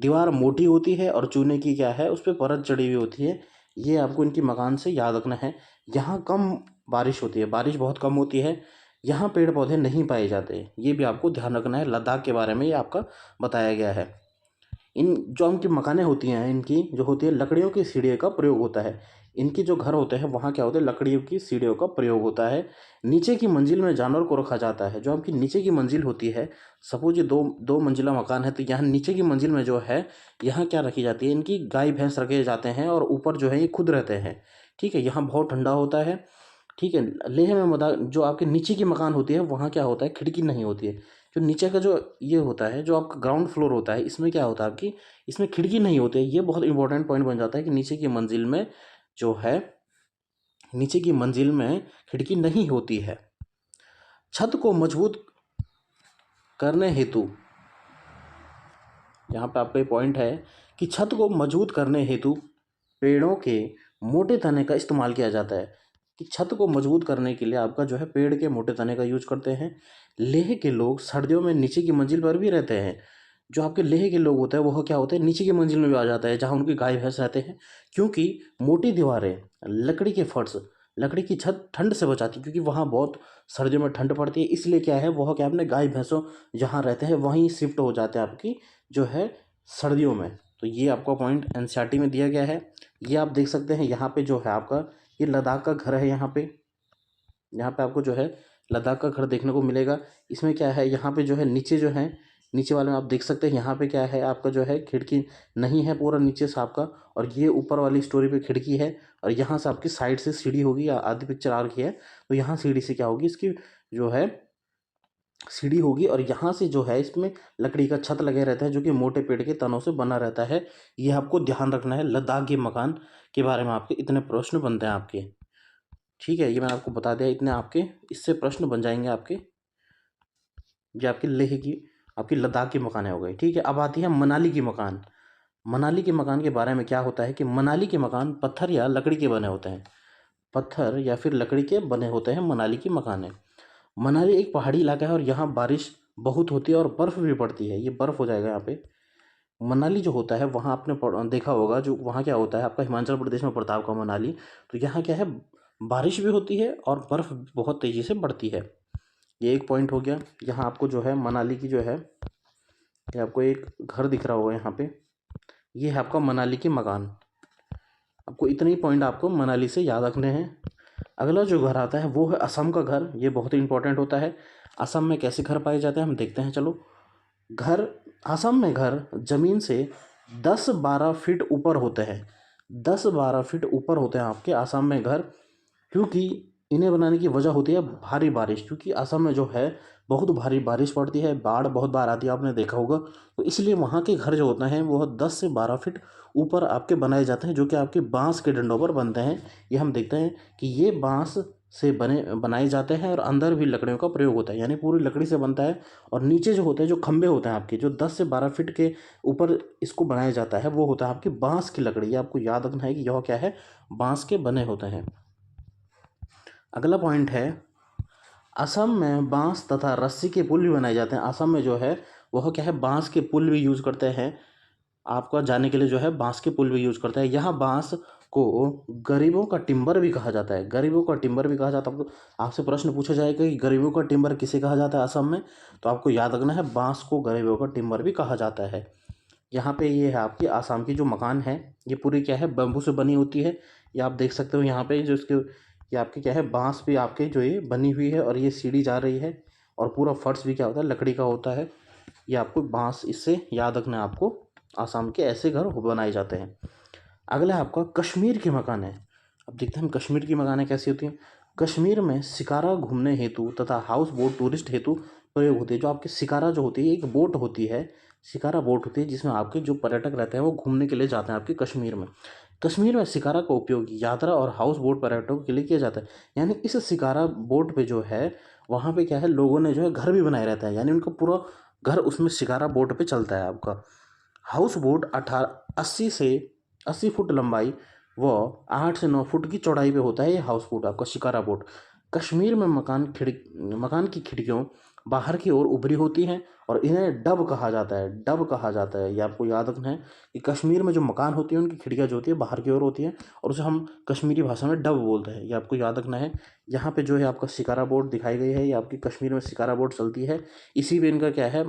दीवार मोटी होती है और चूने की क्या है उस पर परत चढ़ी हुई होती है। ये आपको इनकी मकान से याद रखना है। यहाँ कम बारिश होती है, बारिश बहुत कम होती है। यहाँ पेड़ पौधे नहीं पाए जाते, ये भी आपको ध्यान रखना है। लद्दाख के बारे में ये आपका बताया गया है। इन जो इनकी मकानें होती हैं इनकी जो होती है लकड़ियों की सीढ़ियों का प्रयोग होता है। इनके जो घर होते हैं वहाँ क्या होता है लकड़ियों की सीढ़ियों का प्रयोग होता है। नीचे की मंजिल में जानवर को रखा जाता है। जो आपकी नीचे की मंजिल होती है, सपोज ये दो दो मंजिला मकान है तो यहाँ नीचे की मंजिल में जो है यहाँ क्या रखी जाती है, इनकी गाय भैंस रखे जाते हैं और ऊपर जो है ये खुद रहते हैं। ठीक है, यहाँ बहुत ठंडा होता है। ठीक है, लेह में जो आपके नीचे की मकान होती है वहाँ क्या होता है खिड़की नहीं होती है। जो नीचे का जो ये होता है जो आपका ग्राउंड फ्लोर होता है इसमें क्या होता है आपकी, इसमें खिड़की नहीं होती है। ये बहुत इंपॉर्टेंट पॉइंट बन जाता है कि नीचे की मंजिल में जो है नीचे की मंजिल में खिड़की नहीं होती है। छत को मजबूत करने हेतु यहाँ पे आपका पॉइंट है कि छत को मजबूत करने हेतु पेड़ों के मोटे तने का इस्तेमाल किया जाता है। कि छत को मजबूत करने के लिए आपका जो है पेड़ के मोटे तने का यूज करते हैं। लेह के लोग सर्दियों में नीचे की मंजिल पर भी रहते हैं। जो आपके लेह के लोग होते हैं वह क्या होते हैं नीचे की मंजिल में भी आ जाता है जहाँ उनकी गाय भैंस रहते हैं। क्योंकि मोटी दीवारें, लकड़ी के फर्श, लकड़ी की छत ठंड से बचाती है। क्योंकि वहाँ बहुत सर्दियों में ठंड पड़ती है, इसलिए क्या है वह क्या अपने गाय भैंसों जहाँ रहते हैं वहीं शिफ्ट हो जाते हैं आपकी जो है सर्दियों में। तो ये आपका पॉइंट एनसीईआरटी में दिया गया है। ये आप देख सकते हैं यहाँ पे जो है आपका ये लद्दाख का घर है। यहाँ पे आपको जो है लद्दाख का घर देखने को मिलेगा। इसमें क्या है यहाँ पे जो है नीचे जो है नीचे वाले में आप देख सकते हैं यहाँ पे क्या है आपका जो है खिड़की नहीं है पूरा नीचे से आपका, और ये ऊपर वाली स्टोरी पे खिड़की है। और यहाँ से आपकी साइड से सीढ़ी होगी, आधी पिक्चर आ रही है तो यहाँ सीढ़ी से क्या होगी इसकी जो है सीढ़ी होगी और यहाँ से जो है इसमें लकड़ी का छत लगे रहता है जो कि मोटे पेड़ के तनों से बना रहता है। ये आपको ध्यान रखना है। लद्दाख के मकान के बारे में आपके इतने प्रश्न बनते हैं आपके। ठीक है, ये मैंने आपको बता दिया, इतने आपके इससे प्रश्न बन जाएंगे आपके। ये आपकी लेह की आपकी लद्दाख की मकानें हो गई। ठीक है, अब आती है मनाली की मकान। मनाली के मकान के बारे में क्या होता है कि मनाली के मकान पत्थर या लकड़ी के बने होते हैं। पत्थर या फिर लकड़ी के बने होते हैं मनाली की मकानें। मनाली एक पहाड़ी इलाका है और यहाँ बारिश बहुत होती है और बर्फ़ भी पड़ती है। ये बर्फ़ हो जाएगा यहाँ पे। मनाली जो होता है वहाँ आपने देखा होगा जो वहाँ क्या होता है आपका हिमाचल प्रदेश में पड़ता है आपका मनाली। तो यहाँ क्या है बारिश भी होती है और बर्फ़ बहुत तेज़ी से बढ़ती है। ये एक पॉइंट हो गया। यहाँ आपको जो है मनाली की जो है ये आपको एक घर दिख रहा होगा यहाँ पे, ये है आपका मनाली की मकान। आपको इतने ही पॉइंट आपको मनाली से याद रखने हैं। अगला जो घर आता है वो है असम का घर। ये बहुत ही इंपॉर्टेंट होता है। असम में कैसे घर पाए जाते हैं हम देखते हैं चलो। घर असम में घर ज़मीन से 10-12 फीट ऊपर होते हैं। 10-12 फीट ऊपर होते हैं आपके असम में घर। क्योंकि इन्हें बनाने की वजह होती है भारी बारिश। क्योंकि असम में जो है बहुत भारी बारिश पड़ती है, बाढ़ बहुत बार आती है, आपने देखा होगा। तो इसलिए वहाँ के घर जो होते हैं वो 10 से 12 फीट ऊपर आपके बनाए जाते हैं जो कि आपके बांस के डंडों पर बनते हैं। ये हम देखते हैं कि ये बांस से बनाए जाते हैं और अंदर भी लकड़ियों का प्रयोग होता है, यानी पूरी लकड़ी से बनता है। और नीचे जो होते हैं जो खंभे होते हैं आपके जो 10 से 12 फीट के ऊपर इसको बनाया जाता है वो होता है आपकी बांस की लकड़ी। ये आपको याद रखना है कि यह क्या है बांस के बने होते हैं। अगला पॉइंट है असम में बांस तथा रस्सी के पुल भी बनाए जाते हैं। असम में जो है वह क्या है बांस के पुल भी यूज़ करते हैं। आपका जाने के लिए जो है बांस के पुल भी यूज़ करते हैं। यहाँ बांस को गरीबों का टिम्बर भी कहा जाता है। गरीबों का टिम्बर भी कहा जाता है। आपसे प्रश्न पूछा जाएगा कि गरीबों का टिम्बर किसे कहा जाता है असम में, तो आपको याद रखना है बांस को गरीबों का टिम्बर भी कहा जाता है। यहाँ पे ये है आपकी आसाम की जो मकान है ये पूरी क्या है बम्बू से बनी होती है। ये आप देख सकते हो यहाँ पे जो इसके ये आपके क्या है बांस भी आपके जो ये बनी हुई है और ये सीढ़ी जा रही है और पूरा फर्श भी क्या होता है लकड़ी का होता है। ये आपको बांस इससे याद रखना है आपको। आसाम के ऐसे घर बनाए जाते हैं। अगला है आपका कश्मीर की मकान है। अब देखते हैं हम कश्मीर की मकानें कैसी होती हैं। कश्मीर में शिकारा घूमने हेतु तथा हाउस बोट टूरिस्ट हेतु प्रयोग होती है। जो आपकी शिकारा जो होती है एक बोट होती है, शिकारा बोट होती है जिसमें आपके जो पर्यटक रहते हैं वो घूमने के लिए जाते हैं आपके कश्मीर में। कश्मीर में शिकारा का उपयोग यात्रा और हाउस बोट पर्यटकों के लिए किया जाता है। यानी इस शिकारा बोट पे जो है वहाँ पे क्या है, लोगों ने जो है घर भी बनाए रहता है, यानी उनका पूरा घर उसमें शिकारा बोट पे चलता है आपका। हाउस बोट 80 फुट लंबाई व 8 से 9 फुट की चौड़ाई पे होता है ये हाउस बोट आपका शिकारा बोट। कश्मीर में मकान की खिड़कियों बाहर की ओर उभरी होती हैं और इन्हें डब कहा जाता है। डब कहा जाता है, ये आपको याद रखना है कि कश्मीर में जो मकान होती है उनकी खिड़कियाँ जो होती है बाहर की ओर होती हैं और उसे हम कश्मीरी भाषा में डब बोलते हैं, ये आपको याद रखना है। यहाँ पे जो है आपका शिकारा बोट दिखाई गई है, ये आपकी कश्मीर में शिकारा बोट चलती है। इसी पे इनका क्या है,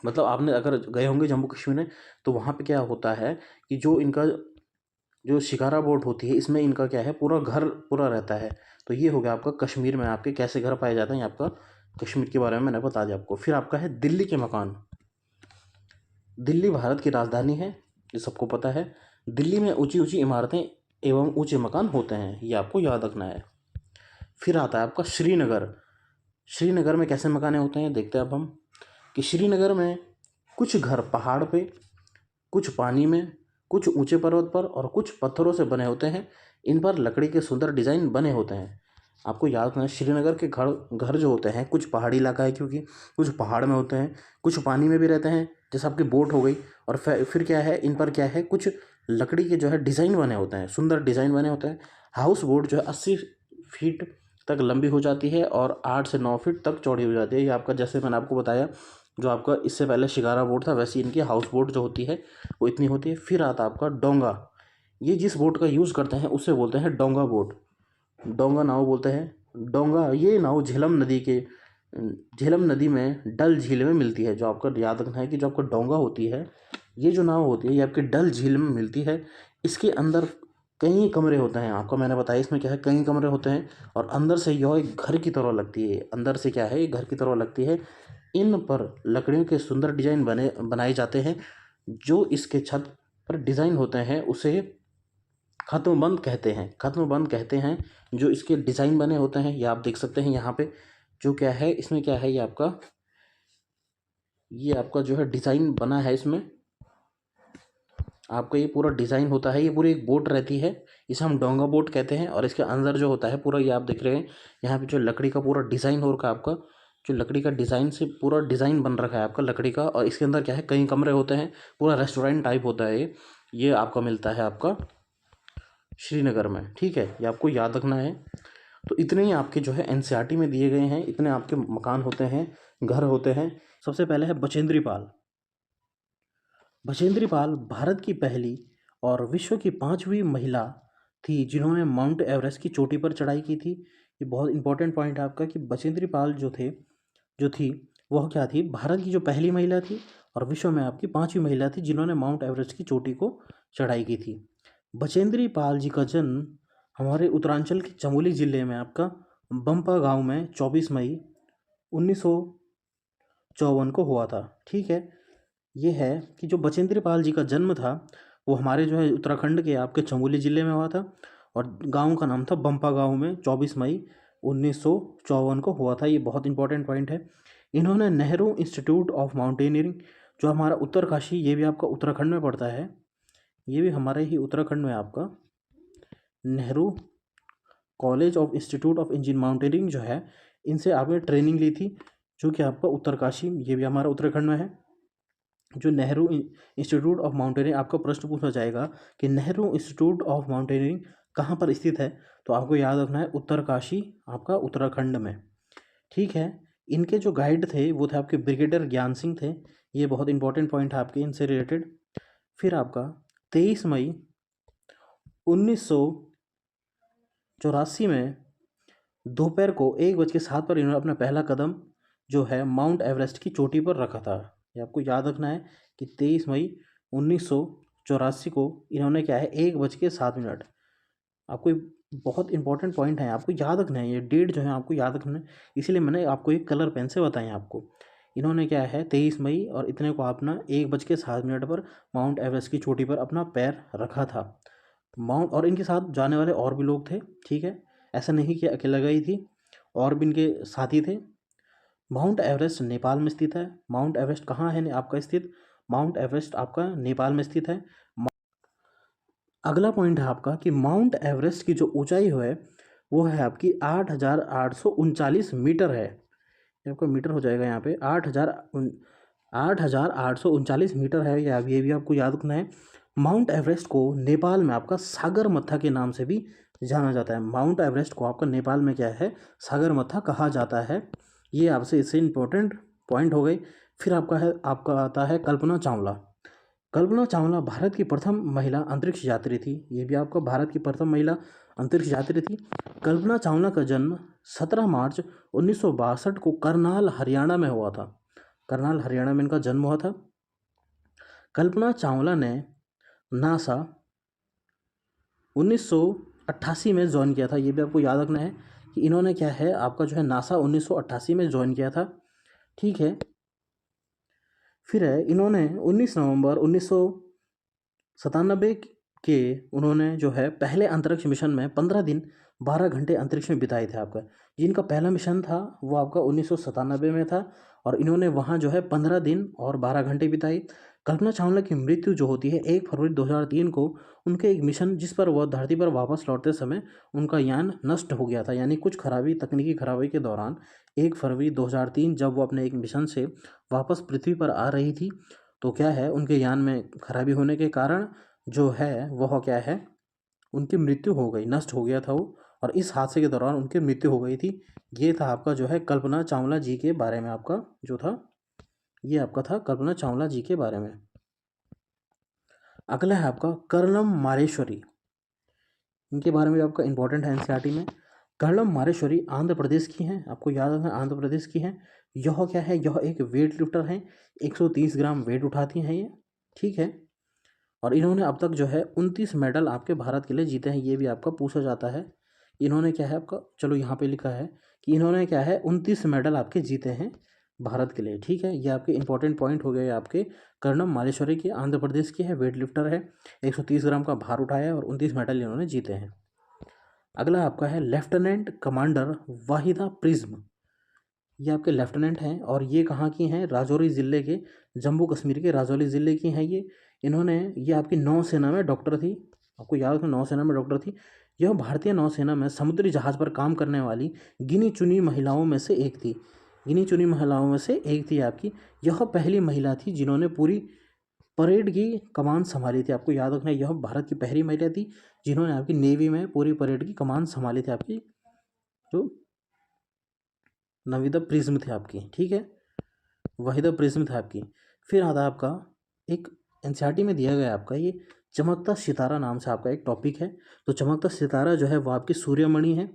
मतलब आपने अगर गए होंगे जम्मू कश्मीर में तो वहाँ पे क्या होता है कि जो इनका जो शिकारा बोट होती है इसमें इनका क्या है पूरा घर पूरा रहता है। तो ये हो गया आपका कश्मीर में आपके कैसे घर पाए जाते हैं, ये आपका कश्मीर के बारे में मैंने बता दिया आपको। फिर आपका है दिल्ली के मकान। दिल्ली भारत की राजधानी है, ये सबको पता है। दिल्ली में ऊंची ऊंची इमारतें एवं ऊंचे मकान होते हैं, ये आपको याद रखना है। फिर आता है आपका श्रीनगर। श्रीनगर में कैसे मकाने होते हैं देखते हैं अब हम, कि श्रीनगर में कुछ घर पहाड़ पे, कुछ पानी में, कुछ ऊंचे पर्वत पर और कुछ पत्थरों से बने होते हैं। इन पर लकड़ी के सुंदर डिजाइन बने होते हैं। आपको याद रखना है श्रीनगर के घर घर जो होते हैं, कुछ पहाड़ी इलाका है क्योंकि कुछ पहाड़ में होते हैं, कुछ पानी में भी रहते हैं जैसे आपकी बोट हो गई, और फिर क्या है इन पर क्या है कुछ लकड़ी के जो है डिज़ाइन बने होते हैं, सुंदर डिज़ाइन बने होते हैं। हाउस बोट जो है 80 फीट तक लंबी हो जाती है और 8 से 9 फीट तक चौड़ी हो जाती है। ये आपका जैसे मैंने आपको बताया जो आपका इससे पहले शिकारा बोट था वैसी इनकी हाउस बोट जो होती है वो इतनी होती है। फिर आता आपका डोंगा। ये जिस बोट का यूज़ करते हैं उसे बोलते हैं डोंगा बोट, डोंगा नाव बोलते हैं। डोंगा ये नाव झेलम नदी में डल झील में मिलती है। जो आपका याद रखना है कि जो आपका डोंगा होती है, ये जो नाव होती है ये आपकी डल झील में मिलती है। इसके अंदर कई कमरे होते हैं, आपको मैंने बताया इसमें क्या है कई कमरे होते हैं और अंदर से यह एक घर की तरह लगती है। अंदर से क्या है ये घर की तरह लगती है। इन पर लकड़ियों के सुंदर डिजाइन बनाए जाते हैं। जो इसके छत पर डिजाइन होते हैं उसे खत्मबंद कहते हैं, खत्मबंद कहते हैं। जो इसके डिज़ाइन बने होते हैं ये आप देख सकते हैं यहाँ पे। जो क्या है इसमें क्या है ये आपका जो है डिज़ाइन बना है इसमें, आपका ये पूरा डिज़ाइन होता है। ये पूरी एक बोट रहती है, इसे हम डोंगा बोट कहते हैं। और इसके अंदर जो होता है पूरा ये आप देख रहे हैं यहाँ पे जो लकड़ी का पूरा डिज़ाइन हो रखा है आपका, जो लकड़ी का डिज़ाइन से पूरा डिज़ाइन बन रखा है आपका लकड़ी का। और इसके अंदर क्या है कई कमरे होते हैं, पूरा रेस्टोरेंट टाइप होता है ये आपका मिलता है आपका श्रीनगर में। ठीक है, ये आपको याद रखना है। तो इतने ही आपके जो है एनसीईआरटी में दिए गए हैं, इतने आपके मकान होते हैं, घर होते हैं। सबसे पहले है बचेंद्री पाल। बचेंद्री पाल भारत की पहली और विश्व की 5वीं महिला थी जिन्होंने माउंट एवरेस्ट की चोटी पर चढ़ाई की थी। ये बहुत इंपॉर्टेंट पॉइंट है आपका कि बचेंद्री पाल जो थी वह क्या थी, भारत की जो पहली महिला थी और विश्व में आपकी 5वीं महिला थी जिन्होंने माउंट एवरेस्ट की चोटी को चढ़ाई की थी। बचेंद्री पाल जी का जन्म हमारे उत्तरांचल के चमोली ज़िले में आपका बम्पा गांव में 24 मई 1954 को हुआ था। ठीक है, ये है कि जो बचेंद्री पाल जी का जन्म था वो हमारे जो है उत्तराखंड के आपके चमोली ज़िले में हुआ था और गांव का नाम था बम्पा गांव में 24 मई 1954 को हुआ था। ये बहुत इंपॉर्टेंट पॉइंट है। इन्होंने नेहरू इंस्टीट्यूट ऑफ माउंटेनियरिंग, जो हमारा उत्तरकाशी, ये भी आपका उत्तराखंड में पड़ता है, ये भी हमारे ही उत्तराखंड में आपका Nehru college of institute of engineering mountaineering जो है, इनसे आपने ट्रेनिंग ली थी, जो कि आपका उत्तरकाशी, ये भी हमारा उत्तराखंड में है। जो नेहरू इंस्टीट्यूट ऑफ माउंटेनियरिंग, आपका प्रश्न पूछा जाएगा कि नेहरू इंस्टीट्यूट ऑफ माउंटेनियरिंग कहाँ पर स्थित है, तो आपको याद रखना है उत्तरकाशी, आपका उत्तराखंड में। ठीक है, इनके जो गाइड थे वो थे आपके ब्रिगेडियर ज्ञान सिंह थे। ये बहुत इंपॉर्टेंट पॉइंट है आपके इनसे रिलेटेड। फिर आपका 23 मई 1984 में दोपहर को 1:07 पर इन्होंने अपना पहला कदम जो है माउंट एवरेस्ट की चोटी पर रखा था। ये आपको याद रखना है कि 23 मई 1984 को इन्होंने क्या है 1:07। आपको बहुत इंपॉर्टेंट पॉइंट है, आपको याद रखना है, ये डेट जो है आपको याद रखना है, इसीलिए मैंने आपको एक कलर पेन से बताएं आपको। इन्होंने क्या है 23 मई और इतने को अपना 1:07 पर माउंट एवरेस्ट की चोटी पर अपना पैर रखा था। माउंट, और इनके साथ जाने वाले और भी लोग थे। ठीक है, ऐसा नहीं कि अकेला गई थी, और भी इनके साथी थे। माउंट एवरेस्ट नेपाल में स्थित है। माउंट एवरेस्ट कहाँ है आपका स्थित? माउंट एवरेस्ट आपका नेपाल में स्थित है। अगला पॉइंट है आपका कि माउंट एवरेस्ट की जो ऊंचाई है वो है आपकी 8,839 मीटर है। ये आपका मीटर हो जाएगा यहाँ पे 8,839 मीटर है। ये भी आपको याद रखना है। माउंट एवरेस्ट को नेपाल में आपका सागरमथा के नाम से भी जाना जाता है। माउंट एवरेस्ट को आपका नेपाल में क्या है? सागरमथा कहा जाता है। ये आपसे इससे इम्पोर्टेंट पॉइंट हो गई। फिर आपका आता है कल्पना चावला। कल्पना चावला भारत की प्रथम महिला अंतरिक्ष यात्री थी। ये भी आपका भारत की प्रथम महिला अंतरिक्ष यात्री थी। कल्पना चावला का जन्म 17 मार्च 1962 को करनाल हरियाणा में हुआ था। करनाल हरियाणा में इनका जन्म हुआ था। कल्पना चावला ने नासा 1988 में ज्वाइन किया था। ये भी आपको याद रखना है कि इन्होंने क्या है आपका जो है नासा 1988 में ज्वाइन किया था। ठीक है। फिर है इन्होंने 19 नवंबर 1997 के उन्होंने जो है पहले अंतरिक्ष मिशन में 15 दिन 12 घंटे अंतरिक्ष में बिताए थे आपका। जिनका पहला मिशन था वो आपका 1997 में था और इन्होंने वहाँ जो है 15 दिन और 12 घंटे बिताए। कल्पना चावला की मृत्यु जो होती है 1 फरवरी 2003 को उनके एक मिशन जिस पर वह धरती पर वापस लौटते समय उनका यान नष्ट हो गया था। यानी कुछ तकनीकी खराबी के दौरान 1 फरवरी 2003 जब वो अपने एक मिशन से वापस पृथ्वी पर आ रही थी तो क्या है उनके यान में खराबी होने के कारण जो है वह क्या है उनकी मृत्यु हो गई, नष्ट हो गया था वो। और इस हादसे के दौरान उनकी मृत्यु हो गई थी। ये था आपका जो है कल्पना चावला जी के बारे में आपका जो था ये आपका था कल्पना चावला जी के बारे में। अगला है आपका कर्णम मालेश्वरी। इनके बारे में आपका इंपॉर्टेंट है एनसीईआरटी में। कर्णम मालेश्वरी आंध्र प्रदेश की हैं। आपको याद रखना आंध्र प्रदेश की हैं। यह क्या है? यह एक वेट लिफ्टर हैं। 130 ग्राम वेट उठाती हैं ये। ठीक है। और इन्होंने अब तक जो है 29 मेडल आपके भारत के लिए जीते हैं। ये भी आपका पूछा जाता है। इन्होंने क्या है आपका चलो यहाँ पे लिखा है कि इन्होंने क्या है 29 मेडल आपके जीते हैं भारत के लिए। ठीक है। ये आपके इंपॉर्टेंट पॉइंट हो गए आपके। कर्णम मालेश्वरी की आंध्र प्रदेश की है, वेट लिफ्टर है, 130 ग्राम का भार उठाया और 29 मेडल इन्होंने जीते हैं। अगला आपका है लेफ्टिनेंट कमांडर वाहिदा प्रिज्म। ये आपके लेफ्टिनेंट हैं और ये कहाँ की हैं? राजौरी ज़िले के, जम्मू कश्मीर के राजौरी ज़िले की हैं ये आपकी नौसेना में डॉक्टर थी। आपको याद है नौसेना में डॉक्टर थी। यह भारतीय नौसेना में समुद्री जहाज़ पर काम करने वाली गिनी चुनी महिलाओं में से एक थी। गिनी चुनी महिलाओं में से एक थी आपकी। यह पहली महिला थी जिन्होंने पूरी परेड की कमान संभाली थी। आपको याद रखना है यह भारत की पहली महिला थी जिन्होंने आपकी नेवी में पूरी परेड की कमान संभाली थी। आपकी जो नविदा प्रिज्म थी आपकी। ठीक है। वहीदा प्रिज्म था आपकी। फिर आता है आपका एक एनसीईआरटी में दिया गया आपका ये चमकता सितारा नाम से आपका एक टॉपिक है। तो चमकता सितारा जो है वो आपकी सूर्यमणि है।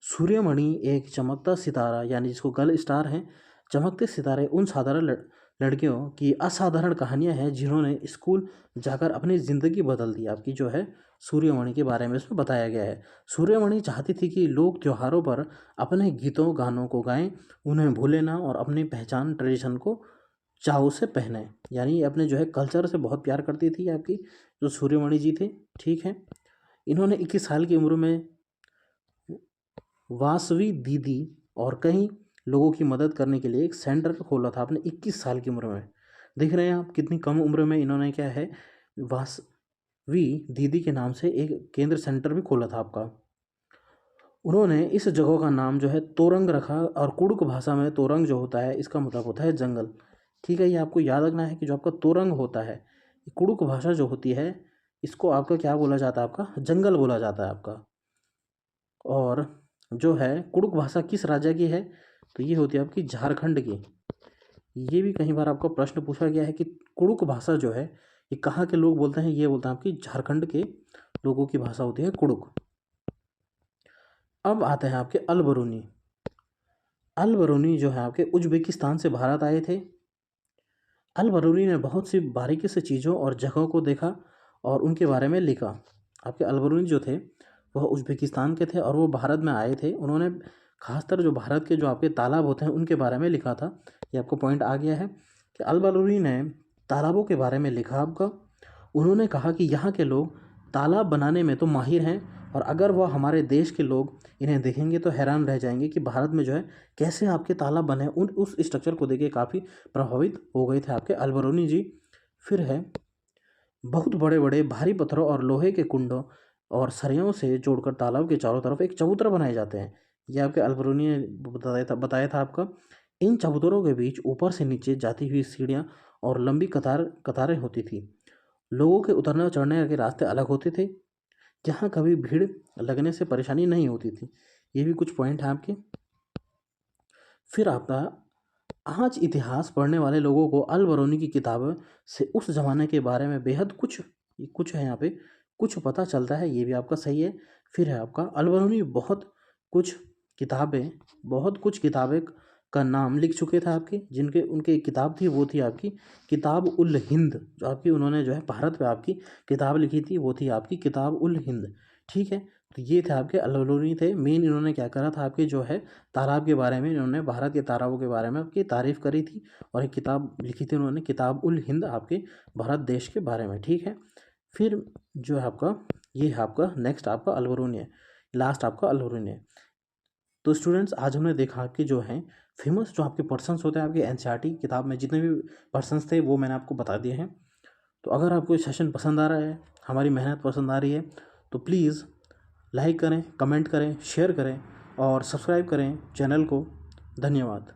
सूर्यमणि एक चमकता सितारा यानी जिसको गर्ल स्टार है। चमकते सितारे उन साधारण लड़कियों की असाधारण कहानियां हैं जिन्होंने स्कूल जाकर अपनी ज़िंदगी बदल दी। आपकी जो है सूर्यमणि के बारे में इसमें बताया गया है। सूर्यमणि चाहती थी कि लोग त्योहारों पर अपने गीतों गानों को गाएं, उन्हें भूलें ना और अपनी पहचान ट्रेडिशन को चाव से पहने। यानी अपने जो है कल्चर से बहुत प्यार करती थी आपकी जो सूर्यमणि जी थे। ठीक है। इन्होंने 21 साल की उम्र में वासवी दीदी और कई लोगों की मदद करने के लिए एक सेंटर खोला था अपने 21 साल की उम्र में। देख रहे हैं आप कितनी कम उम्र में इन्होंने क्या है वासवी दीदी के नाम से एक केंद्र सेंटर भी खोला था आपका। उन्होंने इस जगह का नाम जो है तोरंग रखा और कुड़ुक भाषा में तोरंग जो होता है इसका मतलब होता है जंगल। ठीक है। ये आपको याद रखना है कि जो आपका तोरंग होता है कुड़ुक भाषा जो होती है इसको आपका क्या बोला जाता है? आपका जंगल बोला जाता है आपका। और जो है कुड़ुक भाषा किस राज्य की है? तो ये होती है आपकी झारखंड की। ये भी कई बार आपको प्रश्न पूछा गया है कि कुड़ुक भाषा जो है ये कहाँ के लोग बोलते हैं? ये बोलते हैं आपकी झारखंड के लोगों की भाषा होती है कुड़ुक। अब आते हैं आपके अलबरूनी। अलबरूनी जो है आपके उज्बेकिस्तान से भारत आए थे। अलबरूनी ने बहुत सी बारीकी से चीज़ों और जगहों को देखा और उनके बारे में लिखा। आपके अलबरूनी जो थे वह उज्बेकिस्तान के थे और वो भारत में आए थे। उन्होंने खासकर जो भारत के जो आपके तालाब होते हैं उनके बारे में लिखा था। ये आपको पॉइंट आ गया है कि अलबरूनी ने तालाबों के बारे में लिखा आपका। उन्होंने कहा कि यहाँ के लोग तालाब बनाने में तो माहिर हैं और अगर वह हमारे देश के लोग इन्हें देखेंगे तो हैरान रह जाएंगे कि भारत में जो है कैसे आपके तालाब बने। उस स्ट्रक्चर को देख के काफ़ी प्रभावित हो गए थे आपके अल्बरूनी जी। फिर है बहुत बड़े बड़े भारी पत्थरों और लोहे के कुंडों और सरियों से जोड़कर तालाब के चारों तरफ एक चबूतरा बनाए जाते हैं। ये आपके अल्बरूनी ने बताया था आपका। इन चबूतरों के बीच ऊपर से नीचे जाती हुई सीढ़ियाँ और लंबी कतारें होती थी। लोगों के उतरने और चढ़ने के रास्ते अलग होते थे, जहाँ कभी भीड़ लगने से परेशानी नहीं होती थी। ये भी कुछ पॉइंट हैं आपके। फिर आपका आज इतिहास पढ़ने वाले लोगों को अल बरूनी की किताब से उस ज़माने के बारे में बेहद कुछ है यहाँ पे कुछ पता चलता है। ये भी आपका सही है। फिर है आपका अल बरूनी बहुत कुछ किताबें का नाम लिख चुके थे आपके। जिनके उनकी एक किताब थी वो थी आपकी किताब उल हिंद, जो आपकी उन्होंने जो है भारत पे आपकी किताब लिखी थी, वो थी आपकी किताब उल हिंद। ठीक है, तो ये थे आपके अल बरूनी थे। मेन इन्होंने क्या करा था आपके जो है तालाब के बारे में, इन्होंने भारत के तालाबों के बारे में आपकी तारीफ़ करी थी और एक किताब लिखी थी उन्होंने किताब उल हिंद आपके भारत देश के बारे में। ठीक है, फिर जो है आपका ये है आपका नेक्स्ट आपका अल बरूनी है, लास्ट आपका अल बरूनी है। तो स्टूडेंट्स आज हमने देखा कि जो है फेमस जो आपके पर्सन्स होते हैं आपके एनसीईआरटी किताब में जितने भी पर्सन्स थे वो मैंने आपको बता दिए हैं। तो अगर आपको ये सेशन पसंद आ रहा है, हमारी मेहनत पसंद आ रही है, तो प्लीज़ लाइक करें, कमेंट करें, शेयर करें और सब्सक्राइब करें चैनल को। धन्यवाद।